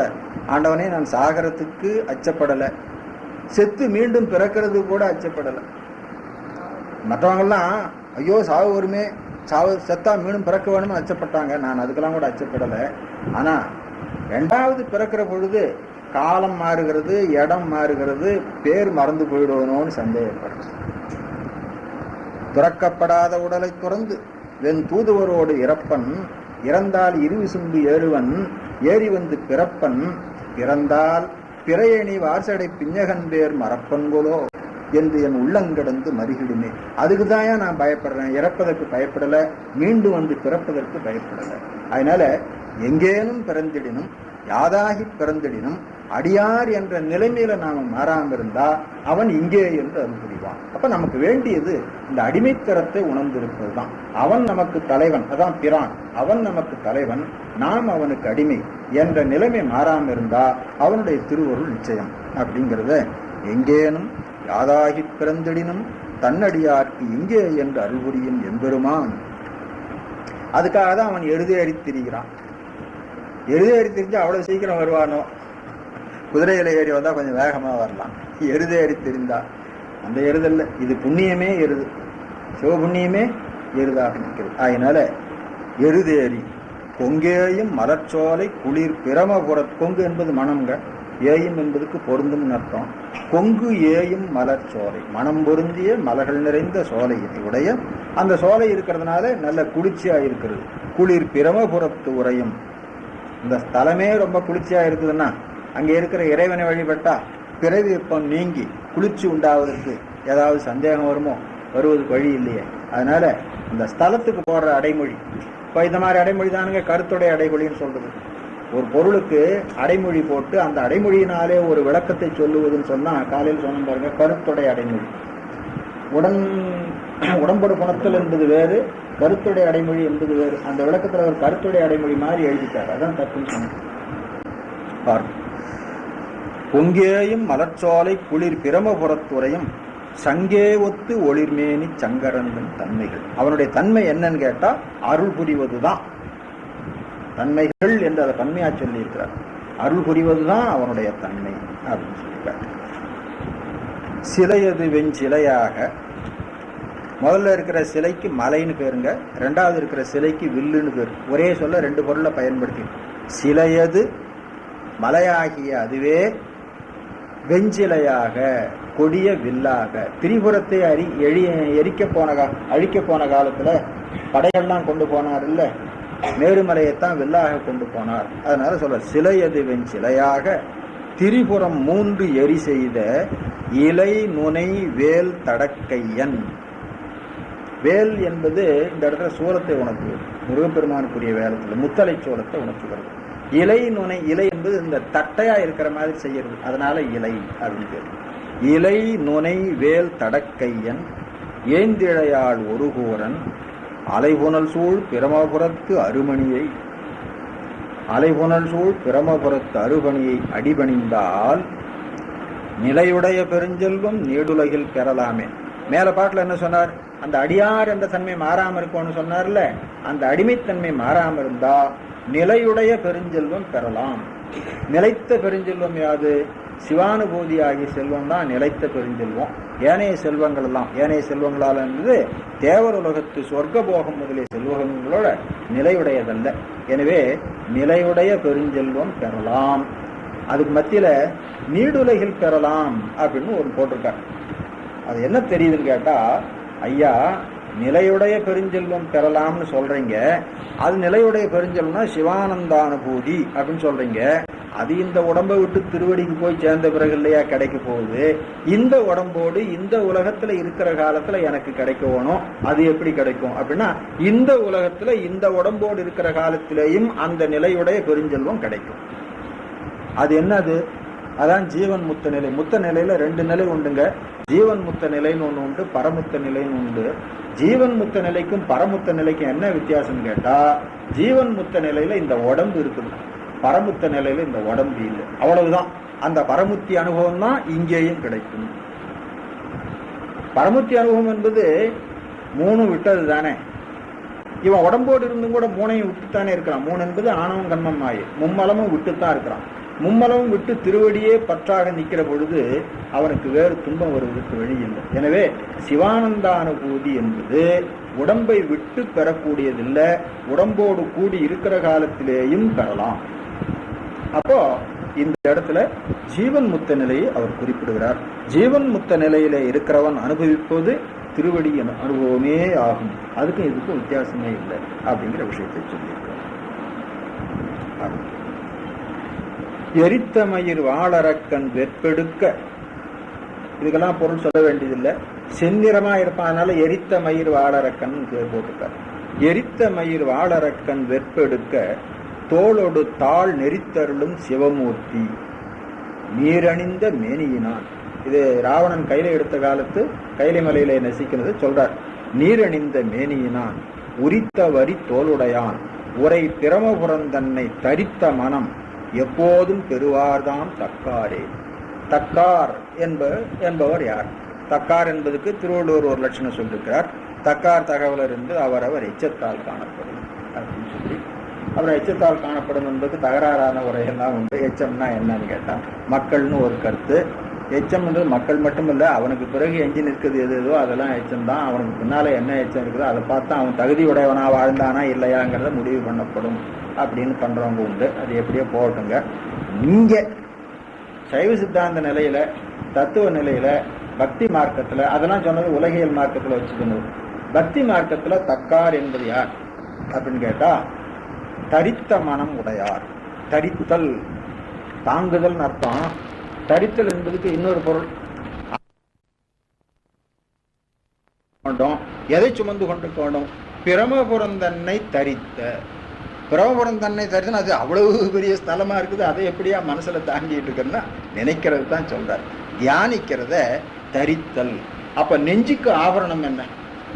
S1: ஆண்டவனே நான் சாகரத்துக்கு அச்சப்படலை, செத்து மீண்டும் பிறக்கிறது கூட அச்சப்படலை. மற்றவங்கெல்லாம் ஐயோ சாவு வருமே, சாவு செத்தா மீண்டும் பிறக்க வேணும்னு அச்சப்பட்டாங்க. நான் அதுக்கெல்லாம் கூட அச்சப்படலை. ஆனா ரெண்டாவது பிறக்கிற பொழுது காலம் மாறுகிறது, இடம் மாறுகிறது, பேர் மறந்து போயிடுவனோன்னு சந்தேகப்படுறது. துறக்கப்படாத உடலை துறந்து வெண் தூதுவரோடு இறப்பன், இறந்தால் இருவிசும்பு ஏறுவன், ஏறி வந்து பிறப்பன், பிறந்தால் பிறையணி வாசடை பிஞ்சகன் பேர் மறப்பன் போலோ என்று என் உள்ளங்கடந்து மறுகிடுமே. அதுக்குதான் நான் பயப்படுறேன். இறப்பதற்கு பயப்படல, மீண்டும் வந்து பிறப்பதற்கு பயப்படல. அதனால எங்கேனும் பிறந்திடினும் யாதாகி பிறந்திடினும் அடியார் என்ற நிலைமையில நாம மாறாம இருந்தா அவன் இங்கே என்று அருள் புரிவான். அப்ப நமக்கு வேண்டியது இந்த அடிமைத்தரத்தை உணர்ந்திருப்பது தான். அவன் நமக்கு தலைவன், அதான் பிரான். அவன் நமக்கு தலைவன், நாம் அவனுக்கு அடிமை என்ற நிலைமை மாறாம இருந்தா அவனுடைய திருவருள் நிச்சயம். அப்படிங்கிறத எங்கேனும் யாதாகி பிறந்திடினும் தன்னடியார்க்கு இங்கே என்று அருள் புரியும் எம்பெருமான். அதுக்காக தான் அவன் எழுதேறி திரிகிறான். எழுதேறி திரிஞ்சு அவ்வளவு சீக்கிரம் வருவானோ? குதிரையில ஏறி வந்தா கொஞ்சம் வேகமா வரலாம். எருதேறி தெரிந்தா அந்த எருதல்ல, இது புண்ணியமே எருது, சிவபுண்ணியமே எருதாக நிற்கிறது. அதனால எருதேறி கொங்கேயும் மலர்ச்சோலை குளிர் பிரமபுர, கொங்கு என்பது மனம்ங்க, ஏயும் என்பதுக்கு பொருந்தும் அர்த்தம். கொங்கு ஏயும் மலர்ச்சோலை, மனம் பொருந்திய மலர்கள் நிறைந்த சோலை உடைய அந்த சோலை இருக்கிறதுனால நல்ல குளிர்ச்சியா இருக்கிறது. குளிர் பிரமபுரத்து உரையும், இந்த ஸ்தலமே ரொம்ப குளிர்ச்சியா இருக்குதுன்னா அங்கே இருக்கிற இறைவனை வழிபட்டா பிறவி வெப்பம் நீங்கி குளிர்ச்சி உண்டாவதற்கு ஏதாவது சந்தேகம் வருமோ? வருவதுக்கு வழி இல்லையே. அதனால இந்த ஸ்தலத்துக்கு போடுற அடைமொழி, இப்போ இந்த மாதிரி அடைமொழி தானுங்க கருத்துடைய அடைமொழின்னு சொல்றது. ஒரு பொருளுக்கு அடைமொழி போட்டு அந்த அடைமொழியினாலே ஒரு விளக்கத்தை சொல்லுவதுன்னு சொன்னா, காலையில் சொன்ன பாருங்க, கருத்துடைய அடைமொழி. உடம்படு குணத்தல் என்பது வேறு, கருத்துடைய அடைமொழி என்பது வேறு. அந்த விளக்கத்துல ஒரு கருத்துடைய அடைமொழி மாதிரி எழுதிட்டார். அதான் தப்புன்னு சொன்னார். பொங்கேயும் மலர்ச்சோலை குளிர் பிரமபுரத்துறையும் சங்கே ஒத்து ஒளிர்மேனி சங்கரன் தன்மைகள். அவனுடைய தன்மை என்னன்னு கேட்டா அருள் புரிவதுதான் தன்மைகள் என்று அதை தன்மையா சொல்லி இருக்கிறார். அருள் புரிவதுதான் அவனுடைய தன்மை அப்படின்னு சொல்லியிருக்கார். சிலையது வெஞ்சிலையாக, முதல்ல இருக்கிற சிலைக்கு மலைன்னு பேருங்க, ரெண்டாவது இருக்கிற சிலைக்கு வில்லுன்னு பேரு. ஒரே சொல்ல ரெண்டு பொருளை பயன்படுத்தி, சிலையது மலையாகிய அதுவே வெஞ்சிலையாக கொடிய வில்லாக. திரிபுரத்தை அழிக்க போன காலத்துல படைகள்லாம் கொண்டு போனார் இல்ல, மேருமலையைத்தான் வில்லாக கொண்டு போனார். அதனால சொல்ற சிலையது வெஞ்சிலையாக திரிபுரம் 3 எரி செய்த இலை நுனை வேல் தடக்கையன். வேல் என்பது இந்த இடத்துல சூலத்தை உணர்த்துவது, முருகப்பெருமானுக்குரிய வேலத்துல முத்தலை சோளத்தை உணர்த்துகிறது. இலை நுனை, இலை என்பது இந்த தட்டையா இருக்கிற மாதிரி செய்யறது, அதனால இலை அப்படின்னு. இலை நுனை வேல் தடக்கையன் ஏந்திழையாள் ஒரு கூரன் அலைபுனல் சூழ் பிரமபுரத்து அருமணியை, அலைபுனல் சூழ் பிரமபுரத்து அருமணியை அடிபணிந்தால் நிலையுடைய பெருஞ்செல்வம் நீடுலகில் பெறலாமே. மேல பாட்டுல என்ன சொன்னார்? அந்த அடியார் என்ற தன்மை மாறாம இருக்கும்னு சொன்னார்ல, அந்த அடிமைத்தன்மை மாறாம இருந்தா நிலையுடைய பெருஞ்செல்வம் பெறலாம். நிலைத்த பெருஞ்செல்வம் யாது? சிவானுபூதி ஆகிய செல்வம் தான் நிலைத்த பெருஞ்செல்வம். ஏனைய செல்வங்கள் எல்லாம், ஏனைய செல்வங்களால் என்பது தேவர் உலகத்து சொர்க்க போகம் முதலிய செல்வங்களோட நிலையுடையதல்ல. எனவே நிலையுடைய பெருஞ்செல்வம் பெறலாம். அதுக்கு மத்தியில நீடுலகில் பெறலாம் அப்படின்னு ஒரு போட்டிருக்கார். அது என்ன தெரியுதுன்னு கேட்டா, ஐயா நிலையுடைய பெருஞ்செல்வம் பெறலாம்னு சொல்றீங்க, அது நிலையுடைய பெருஞ்செல்வம்னா சிவானந்தானுபூதி அப்படின்னு சொல்றீங்க. அது இந்த உடம்பை விட்டு திருவடிக்கு போய் சேர்ந்த பிறகு இல்லையா கிடைக்க போகுது? இந்த உடம்போடு இந்த உலகத்துல இருக்கிற காலத்துல எனக்கு கிடைக்கணும், அது எப்படி கிடைக்கும் அப்படின்னா, இந்த உலகத்துல இந்த உடம்போடு இருக்கிற காலத்திலேயும் அந்த நிலையுடைய பெருஞ்செல்வம் கிடைக்கும். அது என்னது? அதான் ஜீவன் முத்த நிலை. முத்த நிலையில 2 நிலை உண்டுங்க. ஜீவன் முத்த நிலைன்னு ஒண்ணு உண்டு, பரமுத்த நிலைன்னு உண்டு. ஜீவன் முத்த நிலைக்கும் பரமுத்த நிலைக்கும் என்ன வித்தியாசம் கேட்டா, ஜீவன் முத்த நிலையில இந்த உடம்பு இருக்குது, பரமுத்த நிலையில இந்த உடம்பு இல்லை, அவ்வளவுதான். அந்த பரமுத்தி அனுபவம் தான் இங்கேயும் கிடைக்கும். பரமுத்தி அனுபவம் என்பது 3 விட்டது தானே. இவன் உடம்போடு இருந்தும் கூட 3ஐயும் விட்டுத்தானே இருக்கிறான். 3 என்பது ஆணவம் கண்மம் மாயை, மும்மலமும் விட்டுத்தான் இருக்கிறான். மும்மலமும் விட்டு திருவடியே பற்றாக நிற்கிற பொழுது அவனுக்கு வேறு துன்பம் வருவதற்கு வழி இல்லை. எனவே சிவானந்தானுபூதி என்பது உடம்பை விட்டு பெறக்கூடியதில்லை, உடம்போடு கூடி இருக்கிற காலத்திலேயும் பெறலாம். அப்போ இந்த இடத்துல ஜீவன் முத்த நிலையை அவர் குறிப்பிடுகிறார். ஜீவன் முத்த நிலையில இருக்கிறவன் அனுபவிப்பது திருவடியின் அனுபவமே ஆகும். அதுக்கும் இதுக்கும் வித்தியாசமே இல்லை அப்படிங்கிற விஷயத்தை சொல்லியிருக்கிறார். எரித்த மயிர் வாழறக்கன் வெற்பெடுக்க, இதுக்கெல்லாம் பொருள் சொல்ல வேண்டியதில்லை. செந்நிறமா இருப்பானால எரித்த மயிர் வாழறக்கன் போட்டுட்டார். எரித்த மயிர் வாழறக்கன் வெற்பெடுக்க தோளொடு தாள் நெறித்தருளும் சிவமூர்த்தி நீரணிந்த மேனியினான். இது ராவணன் கையில எடுத்த காலத்து கைலை மலையில நெசிக்கிறது சொல்றார். நீரணிந்த மேனியினான் உரித்த வரி தோளுடையான் உரை பிரமபுரந்தன்னை தரித்த மனம் எப்போதும் பெறுவார்தாம் தக்காரே. தக்கார் என்பவர் யார்? தக்கார் என்பதுக்கு திருவள்ளுவர் ஒரு லட்சணம் சொல்லியிருக்கிறார். தக்கார் தகவல் இருந்து அவரவர் எச்சத்தால் காணப்படும் அப்படின்னு சொல்லி, அப்புறம் எச்சத்தால் காணப்படும் என்பது தகராறான உரையெல்லாம் உண்டு. எச்சம்னா என்னன்னு கேட்டா மக்கள்னு ஒரு கருத்து. எச்சம் என்பது மக்கள் மட்டுமல்ல, அவனுக்கு பிறகு எஞ்சி நிற்கிறது எது எதோ அதெல்லாம் எச்சம் தான். அவனுக்கு பின்னால என்ன எச்சம் இருக்குதோ அதை பார்த்தா அவன் தகுதி உடையவனா வாழ்ந்தானா இல்லையாங்கிறத முடிவு பண்ணப்படும் அப்படின்னு பண்றவங்க உண்டு. அது எப்படியோ போகட்டுங்க. நீங்க சைவ சித்தாந்த நிலையில, தத்துவ நிலையில, பக்தி மார்க்கத்துல, அதெல்லாம் சொன்னது உலகியல் மார்க்கத்துல வச்சுக்கணும். பக்தி மார்க்கத்துல தக்கார் என்பது யார் அப்படின்னு கேட்டா தரித்த மனம் உடையார். தரித்தல் தாங்குதல் அர்த்தம். தரித்தல் என்பதுக்கு இன்னொரு பொருள், எதை சுமந்து கொண்டு வேண்டும்? பிரமபுரந்தன்னை தரித்த. பிரமபுரந்தன்னை தரித்தன அது அவ்வளவு பெரிய ஸ்தலமா இருக்குது, அதை எப்படியா மனசுல தாங்கிட்டு இருக்குன்னா நினைக்கிறது தான் சொல்றார். தியானிக்கிறத தரித்தல். அப்ப நெஞ்சுக்கு ஆபரணம் என்ன?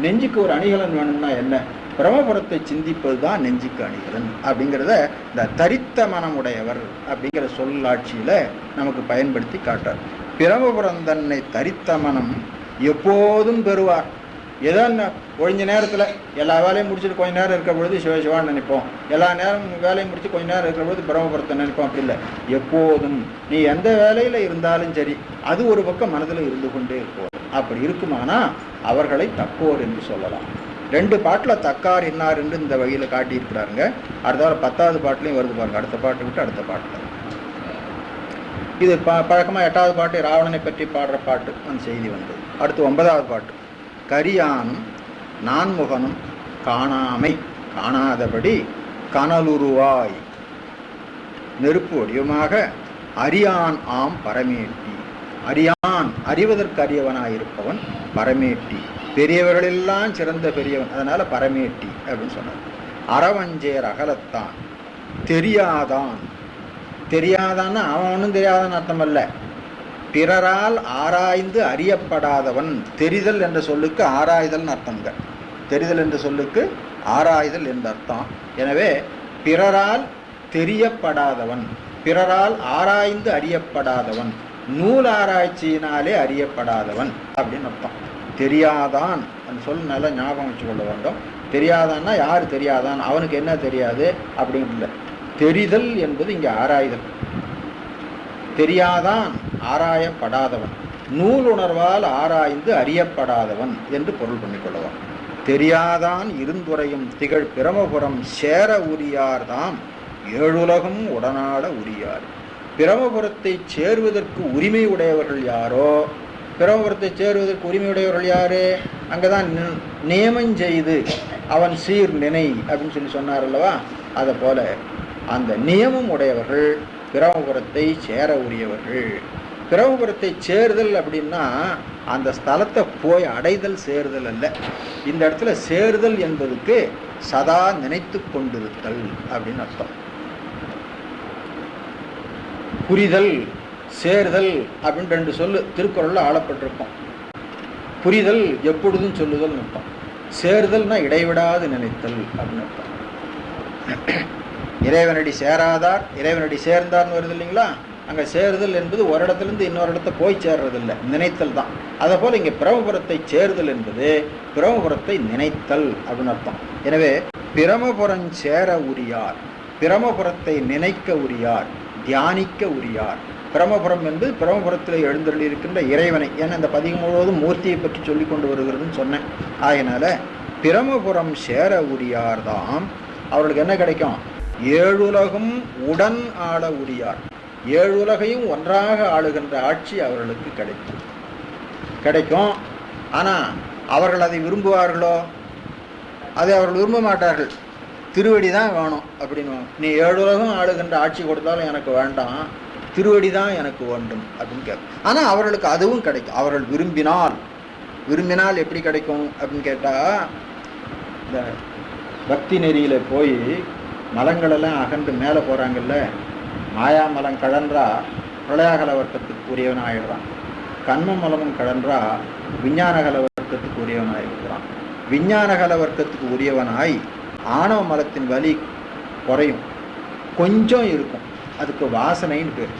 S1: நெஞ்சுக்கு ஒரு அணிகலன் வேணும்னா என்ன? பிரமபுரத்தை சிந்திப்பது தான் நெஞ்சுக்கு அணிகலன் அப்படிங்கிறத இந்த தரித்த மனமுடையவர் அப்படிங்கிற சொல்லாட்சியில நமக்கு பயன்படுத்தி காட்டார். பிரமபுரந்தன்னை தரித்த மனம் எப்போதும் பெறுவார். ஏதோ கொஞ்ச நேரத்துல எல்லா வேலையும் முடிச்சுட்டு கொஞ்ச நேரம் இருக்கிற பொழுது சிவசிவான்னு நினைப்போம். எல்லா நேரம் வேலையும் முடிச்சு கொஞ்ச நேரம் இருக்கிற பொழுது பிரம்மபுரத்தை நினைப்போம். அப்படி இல்லை, எப்போதும் நீ எந்த வேலையில இருந்தாலும் சரி அது ஒரு பக்கம் மனதில் இருந்து கொண்டே இருக்கும். அப்படி இருக்குமானா அவர்களை தக்கோர் என்று சொல்லலாம். 2 பாட்டுல தக்கார் இன்னார் என்று இந்த வகையில காட்டியிருக்கிறாருங்க. அடுத்த 10வது பாட்டுலையும் வருது பாருங்க. அடுத்த பாட்டு விட்டு அடுத்த பாட்டுல இது பழக்கமா 8வது பாட்டு ராவணனை பற்றி பாடுற பாட்டு அந்த செய்தி வந்தது. அடுத்து 9வது பாட்டு கரியானும் நான்முகனும் காணாமை காணாதபடி கனலுருவாய் நெருப்பு வடிவமாக அரியான் ஆம் பரமேட்டி. அரியான் அறிவதற்கு அறியவனாயிருப்பவன் பரமேட்டி, பெரியவர்களெல்லாம் சிறந்த பெரியவன், அதனால பரமேட்டி அப்படின்னு சொன்னார். அறவஞ்சேர் அகலத்தான் தெரியாதான். தெரியாதான்னா அவன் ஒன்றும் தெரியாதான்னு அர்த்தம் அல்ல, பிறரால் ஆராய்ந்து அறியப்படாதவன். தெரிதல் என்ற சொல்லுக்கு ஆராய்தல் அர்த்தம்ங்க. தெரிதல் என்ற சொல்லுக்கு ஆராய்தல் என்ற அர்த்தம். எனவே பிறரால் தெரியப்படாதவன், பிறரால் ஆராய்ந்து அறியப்படாதவன், நூல் ஆராய்ச்சியினாலே அறியப்படாதவன் அப்படின்னு அர்த்தம். தெரியாதான் அந்த சொல் நல்லா ஞாபகம் வச்சு கொள்ள வேண்டும். தெரியாதான்னா யாரு தெரியாதான், அவனுக்கு என்ன தெரியாது அப்படிங்கிறதுல. தெரிதல் என்பது இங்கே ஆராய்தல். தெரியாதான் ஆராயப்படாதவன், நூலுணர்வால் ஆராய்ந்து அறியப்படாதவன் என்று பொருள் பண்ணிக்கொள்ளலாம். தெரியாதான் இருந்துரையும் திகழ் பிரமபுரம் சேர உரியார்தாம் ஏழுலகம் உடனாட உரியார். பிரமபுரத்தை சேருவதற்கு உரிமை உடையவர்கள் யாரோ, பிரமபுரத்தை சேருவதற்கு உரிமை உடையவர்கள் யாரு? அங்கதான் நியமம் செய்து அவன் சீர் நினை அப்படின்னு சொல்லி சொன்னார் அல்லவா, அதை போல அந்த நியமம் உடையவர்கள் பிரமபுரத்தை சேர உரியவர்கள். பிரமபுரத்தை சேருதல் அப்படின்னா அந்த ஸ்தலத்தை போய் அடைதல் சேருதல் அல்ல. இந்த இடத்துல சேருதல் என்பதுக்கு சதா நினைத்து கொண்டிருத்தல் அப்படின்னு அர்த்தம். புரிதல் சேருதல் அப்படின்னு 2 சொல்லு திருக்குறள்ல ஆளப்பட்டிருக்கும். புரிதல் எப்பொழுதும் சொல்லுதல் அர்த்தம். சேருதல்னா இடைவிடாது நினைத்தல் அப்படின்னு அர்த்தம். இறைவனடி சேராதார் இறைவனடி சேர்ந்தார்னு வருது இல்லைங்களா, அங்கே சேருதல் என்பது ஒரு இடத்துலேருந்து இன்னொரு இடத்த போய் சேர்றதில்லை, நினைத்தல் தான். அதை போல் இங்கே பிரமபுரத்தை சேருதல் என்பது பிரமபுரத்தை நினைத்தல் அப்படின்னு அர்த்தம். எனவே பிரமபுரம் சேர உரியார், பிரமபுரத்தை நினைக்க உரியார், தியானிக்க உரியார். பிரமபுரம் என்பது பிரமபுரத்தில் எழுந்தருளி இருக்கின்ற இறைவனை, ஏன்னா இந்த பதிகம் முழுவதும் மூர்த்தியை பற்றி சொல்லி கொண்டு வருகிறதுன்னு சொன்னேன். ஆகையினால பிரமபுரம் சேர உரியார் தான் அவர்களுக்கு என்ன கிடைக்கும்? ஏழுலகும் உடன் ஆள உரியார். ஏழுலகையும் ஒன்றாக ஆளுகின்ற ஆட்சி அவர்களுக்கு கிடைக்கும். ஆனால் அவர்கள் அதை விரும்புவார்களோ? அதை அவர்கள் விரும்ப மாட்டார்கள். திருவடி தான் வேணும் அப்படின்னு. நீ ஏழுலகம் ஆளுகின்ற ஆட்சி கொடுத்தாலும் எனக்கு வேண்டாம், திருவடி தான் எனக்கு வேண்டும் அப்படின்னு கேட்கும். ஆனால் அவர்களுக்கு அதுவும் கிடைக்கும். அவர்கள் விரும்பினால் எப்படி கிடைக்கும் அப்படின்னு கேட்டால், இந்த பக்தி நெறியில் போய் மலங்களெல்லாம் அகன்று மேலே போகிறாங்கல்ல, மாயாமலம் கழன்றா பிரளயாகல வர்க்கத்துக்கு உரியவன் ஆகிடுறான். கண்ம மலமும் கழன்றா விஞ்ஞானகல வர்க்கத்துக்கு உரியவனாக இருக்கிறான். விஞ்ஞானகல வர்க்கத்துக்கு உரியவனாய் ஆணவ மலத்தின் வலி குறையும், கொஞ்சம் இருக்கும். அதுக்கு வாசனைன்னு பேர்.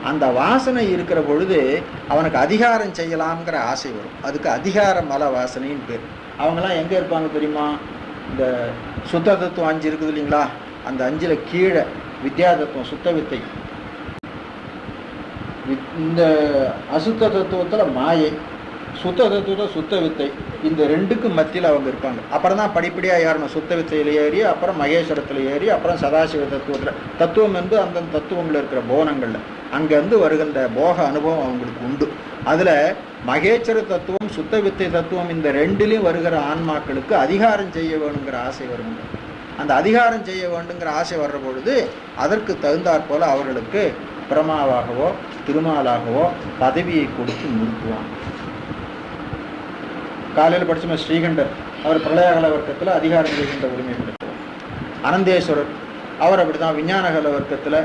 S1: அந்த வாசனை இருக்கிற பொழுது அவனுக்கு அதிகாரம் செய்யலாம்ங்கிற ஆசை வரும். அதுக்கு அதிகார மல வாசனைன்னு பேர். அவங்கெல்லாம் எங்கே இருப்பாங்க தெரியுமா? இந்த சுத்த தத்துவம் 5 இருக்குது இல்லைங்களா, அந்த 5ல் கீழே வித்யா தத்துவம், சுத்த வித்தை. இந்த அசுத்த தத்துவத்தில் மாயை, சுத்த தத்துவத்தில் சுத்த வித்தை. இந்த 2க்கும் மத்தியில் அவங்க இருப்பாங்க. அப்புறம் தான் படிப்படியாக ஏறணும். சுத்த வித்தையில் ஏறி, அப்புறம் மகேஸ்வரத்தில் ஏறி, அப்புறம் சதாசிவ தத்துவத்தில். தத்துவம் வந்து அந்த தத்துவங்களில் இருக்கிற போனங்களில் அங்கேருந்து வருகின்ற போக அனுபவம் அவங்களுக்கு உண்டு. அதில் மகேஸ்வர தத்துவம், சுத்த வித்தை தத்துவம், இந்த 2லையும் வருகிற ஆன்மாக்களுக்கு அதிகாரம் செய்ய வேணுங்கிற ஆசை வரும். அந்த அதிகாரம் செய்ய வேண்டுங்கிற ஆசை வர்ற பொழுது அதற்கு தகுந்தாற் போல அவர்களுக்கு பிரமாவாகவோ திருமாலாகவோ பதவியை கொடுத்து நிறுத்துவான். காலையில் படிச்சோம் ஸ்ரீகண்டர், அவர் பிரளயகல வர்க்கத்தில் அதிகாரம் செய்கின்ற உரிமை பெற்றவர். அனந்தேஸ்வரர் அவர் அப்படிதான் விஞ்ஞானகல வர்க்கத்தில்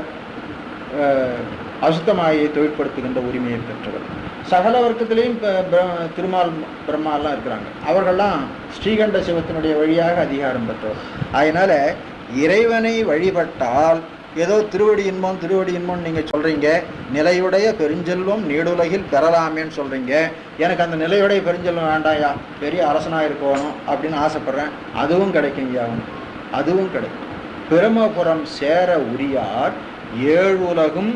S1: அசுத்தமாயை தொழிற்படுத்துகின்ற உரிமையை பெற்றவர். சகல வர்க்கத்திலையும் திருமால் பிரம்மாலாம் இருக்கிறாங்க. அவர்கள்லாம் ஸ்ரீகண்ட சிவத்தினுடைய வழியாக அதிகாரம் பெற்றவர். அதனால இறைவனை வழிபட்டால் ஏதோ திருவடி இன்பம் நீங்கள் சொல்கிறீங்க, நிலையுடைய பெருஞ்செல்வம் நீடுலகில் பெறலாமேன்னு சொல்கிறீங்க. எனக்கு அந்த நிலையுடைய பெருஞ்செல்வம் வேண்டாயா, பெரிய அரசனாக இருக்கணும் அப்படின்னு ஆசைப்பட்றேன். அதுவும் கிடைக்குங்க, அதுவும் கிடைக்கும். பிரமபுரம் சேர உரியார் ஏழுலகும்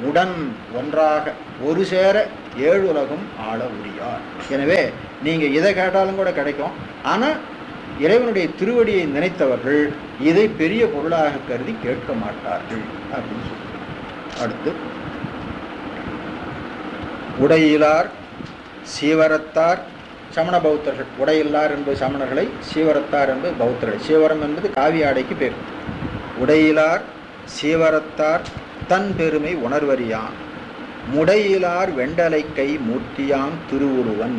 S1: உடன் ஒன்றாக ஒரு சேர ஏழுலகும் ஆள உரியார். எனவே நீங்கள் இதை கேட்டாலும் கூட கிடைக்கும். ஆனால் இறைவனுடைய திருவடியை நினைத்தவர்கள் இதை பெரிய பொருளாக கருதி கேட்க மாட்டார்கள் அப்படின்னு சொல்லி. அடுத்து உடையிலார் சீவரத்தார் சமண பௌத்தர்கள். உடையில்லார் என்பது சமணர்களை, சீவரத்தார் என்பது பௌத்தர்கள். சீவரம் என்பது காவி ஆடைக்கு பேர். உடையிலார் சீவரத்தார் தன் பெருமை உணர்வறியான், முடையிலார் வெண்டலை கை மூர்த்தியாம் திருவுருவன்.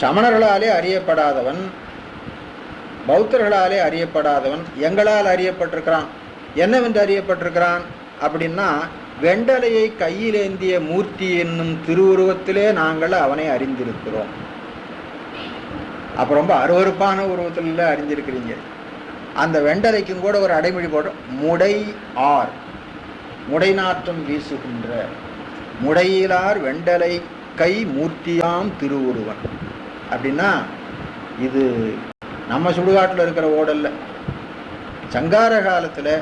S1: சமணர்களாலே அறியப்படாதவன், பௌத்தர்களாலே அறியப்படாதவன் எங்களால் அறியப்பட்டிருக்கிறான். என்னவென்று அறியப்பட்டிருக்கிறான் அப்படின்னா, வெண்டலையை கையிலேந்திய மூர்த்தி என்னும் திருவுருவத்திலே நாங்கள் அவனை அறிந்திருக்கிறோம். அப்ப ரொம்ப அருவருப்பான உருவத்தில் அறிந்திருக்கிறீங்க. அந்த வெண்டலைக்கும் கூட ஒரு அடைமொழி போடுறோம், முடை ஆர், முடை நாற்றம் வீசுகின்ற முடையிலார் வெண்டலை கை மூர்த்தியாம் திருவுருவன். அப்படின்னா இது நம்ம சுடுகாட்டில் இருக்கிற ஓடல்ல. சங்கார காலத்தில்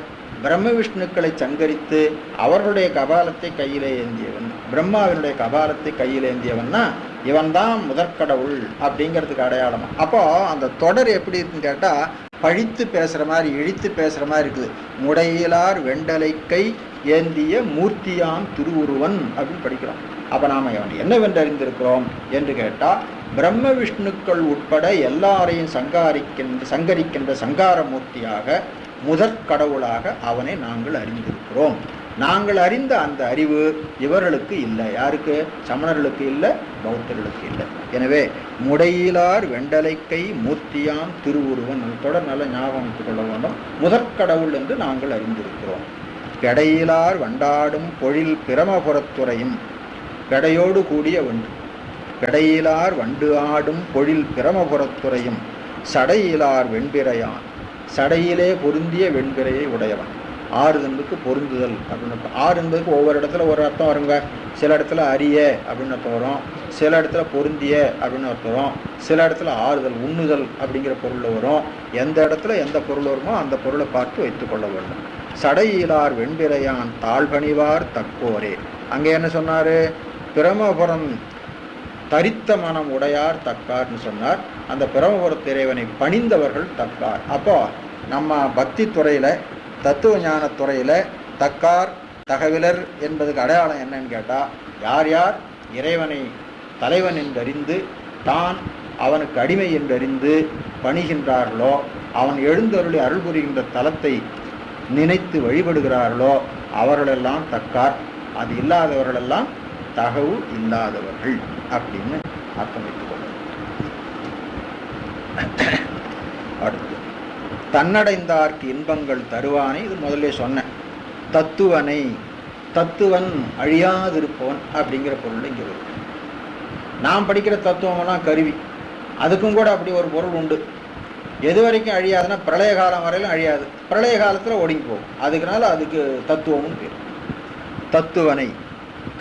S1: பிரம்ம விஷ்ணுக்களை சங்கரித்து அவர்களுடைய கபாலத்தை கையிலே ஏந்தியவன், பிரம்மாவினுடைய கபாலத்தை கையில் ஏந்தியவன்னா இவன் தான் முதற்கடவுள் அப்படிங்கிறதுக்கு அடையாளமா. அப்போ அந்த தொடர் எப்படி இருக்குன்னு கேட்டால், பழித்து பேசுகிற மாதிரி, இழித்து பேசுகிற மாதிரி இருக்குது. முடையிலார் வெண்டலை கை ஏந்திய மூர்த்தியாம் திருவுருவன் அப்படின்னு படிக்கிறோம். அப்போ நாம் அவன் என்னவென்று அறிந்திருக்கிறோம் என்று கேட்டால், பிரம்ம விஷ்ணுக்கள் உட்பட எல்லாரையும் சங்கரிக்கின்ற சங்காரமூர்த்தியாக முதற்கடவுளாக அவனை நாங்கள் அறிந்திருக்கிறோம். நாங்கள் அறிந்த அந்த அறிவு இவர்களுக்கு இல்லை. யாருக்கு? சமணர்களுக்கு இல்லை, பௌத்தர்களுக்கு இல்லை. எனவே முடையிலார் வெண்டலை கை மூர்த்தியாம் திருவுருவன் தொடர் நல்ல ஞாபகம் வைத்துக் கொள்ள வேண்டும். முதற்கடவுள் என்று நாங்கள் அறிந்திருக்கிறோம். பெடையிலார் வண்டாடும் பொழில் பிரமபுரத்துறையும், பெடையோடு கூடிய வண்டு, பெடையிலார் வண்டு ஆடும் பொழில் பிரமபுரத்துறையும், சடையிலார் வெண்பிரையான், சடையிலே பொருந்திய வெண்பிரையை உடையவன். ஆறு என்பதுக்கு பொருந்துதல் அப்படின்னு. ஆறு என்பதுக்கு ஒவ்வொரு இடத்துல ஒரு அர்த்தம் வருங்க. சில இடத்துல அரிய அப்படின்னு அர்த்தம் வரும், சில இடத்துல பொருந்திய அப்படின்னு அர்த்தம் வரும், சில இடத்துல ஆறுதல் உண்ணுதல் அப்படிங்கிற பொருளில் வரும். எந்த இடத்துல எந்த பொருள் வருமோ அந்த பொருளை பார்த்து வைத்துக் கொள்ள வேண்டும். சடையிலார் வெண்பிரையான் தாழ்பணிவார் தக்கோரே. அங்கே என்ன சொன்னார்? பிரமபுரம் தரித்த மனம் உடையார் தக்கார்னு சொன்னார். அந்த பிரமபுரத்து இறைவனை பணிந்தவர்கள் தக்கார். அப்போ நம்ம பக்தி துறையில் தத்துவ ஞான துறையில் தக்கார் தகவலர் என்பதுக்கு அடையாளம் என்னன்னு கேட்டால், யார் யார் இறைவனை தலைவன் என்றறிந்து தான் அவனுக்கு அடிமை என்றறிந்து பணிகின்றார்களோ, அவன் எழுந்தருளி அருள் புரிகின்ற தலத்தை நினைத்து வழிபடுகிறார்களோ அவர்களெல்லாம் தக்கார், அது இல்லாதவர்களெல்லாம் தகவு இல்லாதவர்கள் அப்படின்னு அர்த்தம் வைத்துக் கொள்ளும். அடுத்து தன்னடைந்தார்க்கு இன்பங்கள் தருவானை, இது முதல்ல சொன்னேன். தத்துவனை, தத்துவன் அழியாதிருப்பவன் அப்படிங்கிற பொருள் இங்கே வரும். நாம் படிக்கிற தத்துவம்லாம் கருவி, அதுக்கும் கூட அப்படி ஒரு பொருள் உண்டு. எது வரைக்கும் அழியாதுன்னா பிரளய காலம் வரையிலும் அழியாது, பிரளய காலத்தில் ஒடுங்கி போகும். அதுக்குனால அதுக்கு தத்துவமும் பேர். தத்துவனை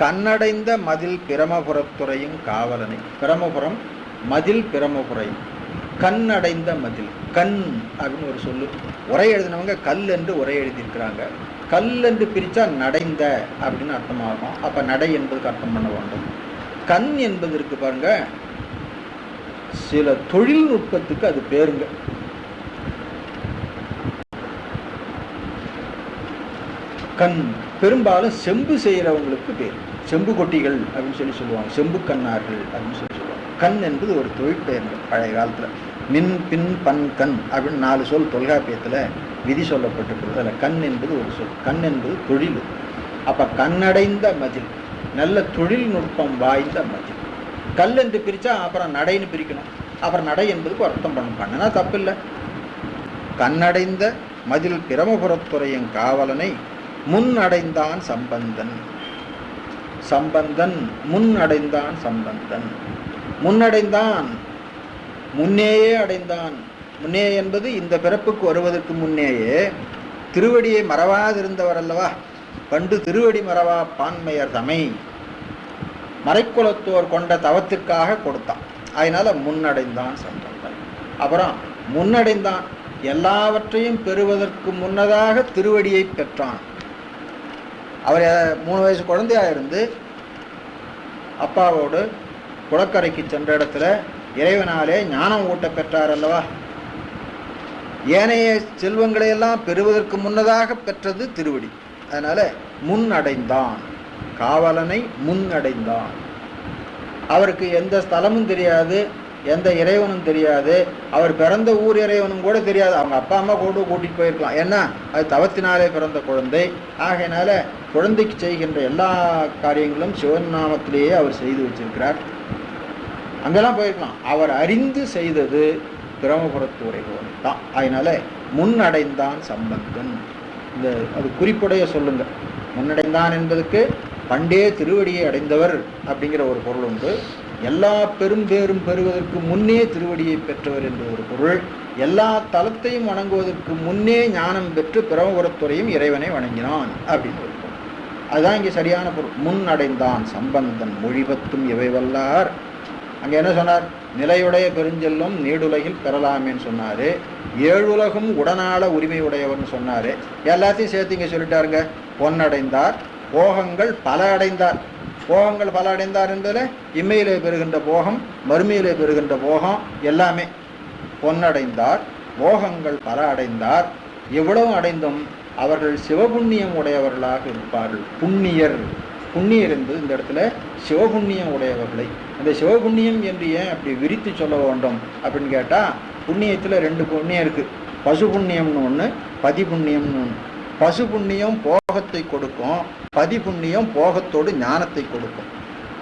S1: கண்ணடைந்த மதில் பிரமபுரத்துறையும் காவலனை, பிரமபுரம் மதில் பிரமபுரையும் கண்ணடைந்த மதில், கண் அப்படின்னு ஒரு சொல்லு. உரை எழுதினவங்க கல் என்று உரை எழுதியிருக்கிறாங்க. கல் என்று பிரித்தா நடைந்த அப்படின்னு அர்த்தமாகும். அப்போ நடை என்பதுக்கு அர்த்தம் பண்ண வேண்டும். கண் என்பது இருக்கு பாருங்க, சில தொழில்நுட்பத்துக்கு அது பேருங்க. கண் பெரும்பாலும் செம்பு செய்கிறவங்களுக்கு பேர், செம்பு கொட்டிகள் அப்படின்னு சொல்லுவாங்க, செம்பு கண்ணார்கள் அப்படின்னு சொல்லுவாங்க. கண் என்பது ஒரு தொழில் பெயர்கள். பழைய காலத்தில் மின் பின் பன் கண் அப்படின்னு 4 சொல் தொல்காப்பியத்தில் விதி சொல்லப்பட்டிருக்கிறது. அதில் கண் என்பது ஒரு சொல். கண் என்பது தொழில். அப்போ கண்ணடைந்த மதில், நல்ல தொழில்நுட்பம் வாய்ந்த மதில். கல் என்று பிரித்தா அப்புறம் நடைன்னு பிரிக்கணும். அப்புறம் நடை என்பதுக்கு அர்த்தம் பண்ணுனா தப்பில்லை. கண்ணடைந்த மதில் பிரமபுரத்துறையின் காவலனை முன் அடைந்தான் சம்பந்தன். சம்பந்தன் முன் அடைந்தான் சம்பந்தன். முன்னடைந்தான், முன்னேயே அடைந்தான். முன்னே என்பது இந்த பிறப்புக்கு வருவதற்கு முன்னேயே திருவடியை மறவாதிருந்தவர் அல்லவா. பண்டு திருவடி மறவா பான்மையர் தமை மறைக்குலத்தோர் கொண்ட தவத்திற்காக கொடுத்தான். அதனால முன்னடைந்தான் சம்பந்தன். அப்புறம் முன்னடைந்தான், எல்லாவற்றையும் பெறுவதற்கு முன்னதாக திருவடியை பெற்றான். அவர் 3 வயசு குழந்தையா இருந்து அப்பாவோடு குளக்கரைக்கு சென்ற இடத்துல இறைவனாலே ஞானம் ஊட்ட பெற்றார் அல்லவா. ஏனைய செல்வங்களையெல்லாம் பெறுவதற்கு முன்னதாக பெற்றது திருவடி. அதனால முன் அடைந்தான், காவலனை முன் அடைந்தான். அவருக்கு எந்த ஸ்தலமும் தெரியாது, எந்த இறைவனும் தெரியாது, அவர் பிறந்த ஊர் இறைவனும் கூட தெரியாது. அவங்க அப்பா அம்மா கூட்டிட்டு போயிருக்கலாம், ஏன்னா அது தவத்தினாலே பிறந்த குழந்தை. ஆகையினால குழந்தைக்கு செய்கின்ற எல்லா காரியங்களும் சிவன் நாமத்திலேயே அவர் செய்து வச்சிருக்கிறார். அங்கெல்லாம் போயிருக்கலாம். அவர் அறிந்து செய்தது பிரமபுரத்து உரைகோன் தான். அதனால முன்னடைந்தான் சம்பந்தன். இந்த அது குறிப்புடைய சொல்லுங்க. முன்னடைந்தான் என்பதுக்கு பண்டே திருவடியை அடைந்தவர் அப்படிங்கிற ஒரு பொருள் உண்டு. எல்லா பெரும்பேரும் பெறுவதற்கு முன்னே திருவடியை பெற்றவர் என்ற ஒரு பொருள். எல்லா தலத்தையும் வணங்குவதற்கு முன்னே ஞானம் பெற்று பிரமபுரத்துறையும் இறைவனை வணங்கினான் அப்படின்னு ஒரு பொருள். அதுதான் இங்கே சரியான பொருள். முன் அடைந்தான் சம்பந்தன் மொழிபத்தும் இவை வல்லார். அங்கே என்ன சொன்னார்? நிலையுடைய பெருஞ்செல்வம் நீடுலகில் பெறலாமேன்னு சொன்னார். 7 உலகும் உடனாள உரிமை உடையவர்னு சொன்னார். எல்லாத்தையும் சேர்த்து இங்கே சொல்லிட்டாருங்க. பொன்னடைந்தார், போகங்கள் பல அடைந்தார். போகங்கள் பல அடைந்தார் என்பதில் இம்மையிலே பெறுகின்ற போகம், மறுமையிலே பெறுகின்ற போகம் எல்லாமே. பொன்னடைந்தார், போகங்கள் பல அடைந்தார். எவ்வளவு அடைந்தும் அவர்கள் சிவபுண்ணியம் உடையவர்களாக இருப்பார்கள். புண்ணியர், புண்ணியர் என்பது இந்த இடத்துல சிவபுண்ணியம் உடையவர்களை. அந்த சிவபுண்ணியம் என்று ஏன் அப்படி விரித்து சொல்ல வேண்டும் அப்படின்னு கேட்டால், புண்ணியத்தில் 2 புண்ணியம் இருக்குது. பசு புண்ணியம்னு ஒன்று, பதி புண்ணியம்னு ஒன்று. பசு புண்ணியம் போகத்தை கொடுக்கும், பதி புண்ணியம் போகத்தோடு ஞானத்தை கொடுக்கும்.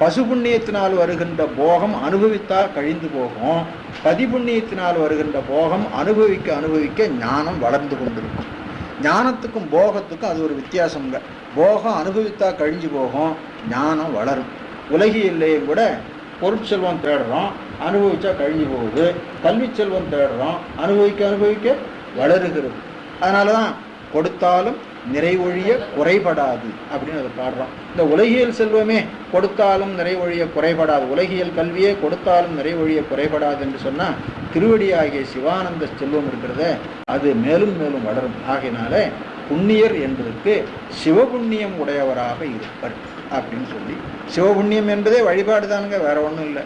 S1: பசு புண்ணியத்தினால் வருகின்ற போகம் அனுபவித்தால் கழிந்து போகும். பதி புண்ணியத்தினால் வருகின்ற போகம் அனுபவிக்க அனுபவிக்க ஞானம் வளர்ந்து கொண்டிருக்கும். ஞானத்துக்கும் போகத்துக்கும் அது ஒரு வித்தியாசங்க. போகம் அனுபவித்தா கழிஞ்சு போகும், ஞானம் வளரும். உலகிலேயும் கூட பொருட்செல்வம் தேடுறோம், அனுபவிச்சா கழிஞ்சு போகுது. கல்வி செல்வம் தேடுறோம், அனுபவிக்க அனுபவிக்க வளருகிறது. அதனால தான் கொடுத்தாலும் நிறைவொழிய குறைபடாது அப்படின்னு அதை பாடுறோம். இந்த உலகியல் செல்வமே கொடுத்தாலும் நிறைவொழிய குறைபடாது, உலகியல் கல்வியே கொடுத்தாலும் நிறைவொழிய குறைபடாது என்று சொன்னால், திருவடியாகிய சிவானந்த செல்வம் இருக்கிறத அது மேலும் மேலும் வளரும். ஆகையினால புண்ணியர் என்பதற்கு சிவபுண்ணியம் உடையவராக இருப்பர் அப்படின்னு சொல்லி, சிவபுண்ணியம் என்பதே வழிபாடு தானுங்க, வேற ஒன்றும் இல்லை.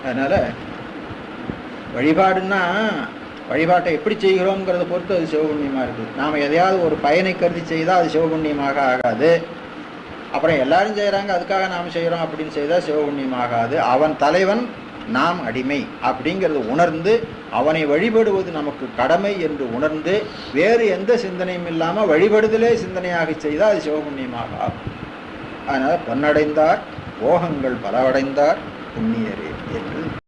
S1: அதனால வழிபாடுன்னா வழிபாட்டை எப்படி செய்கிறோங்கிறத பொறுத்து அது சிவபுண்ணியமாக இருக்குது. நாம் எதையாவது ஒரு பயனை கருதி செய்தால் அது சிவபுண்ணியமாக ஆகாது. அப்புறம் எல்லாரும் செய்கிறாங்க அதுக்காக நாம் செய்கிறோம் அப்படின்னு செய்தால் சிவபுண்ணியமாகாது. அவன் தலைவன், நாம் அடிமை அப்படிங்கிறது உணர்ந்து அவனை வழிபடுவது நமக்கு கடமை என்று உணர்ந்து வேறு எந்த சிந்தனையும் இல்லாமல் வழிபடுதலே சிந்தனையாக செய்தால் அது சிவபுண்ணியமாக ஆகும். அதனால் பொன்னடைந்தார் போகங்கள் பலவடைந்தார் புண்ணியரே என்று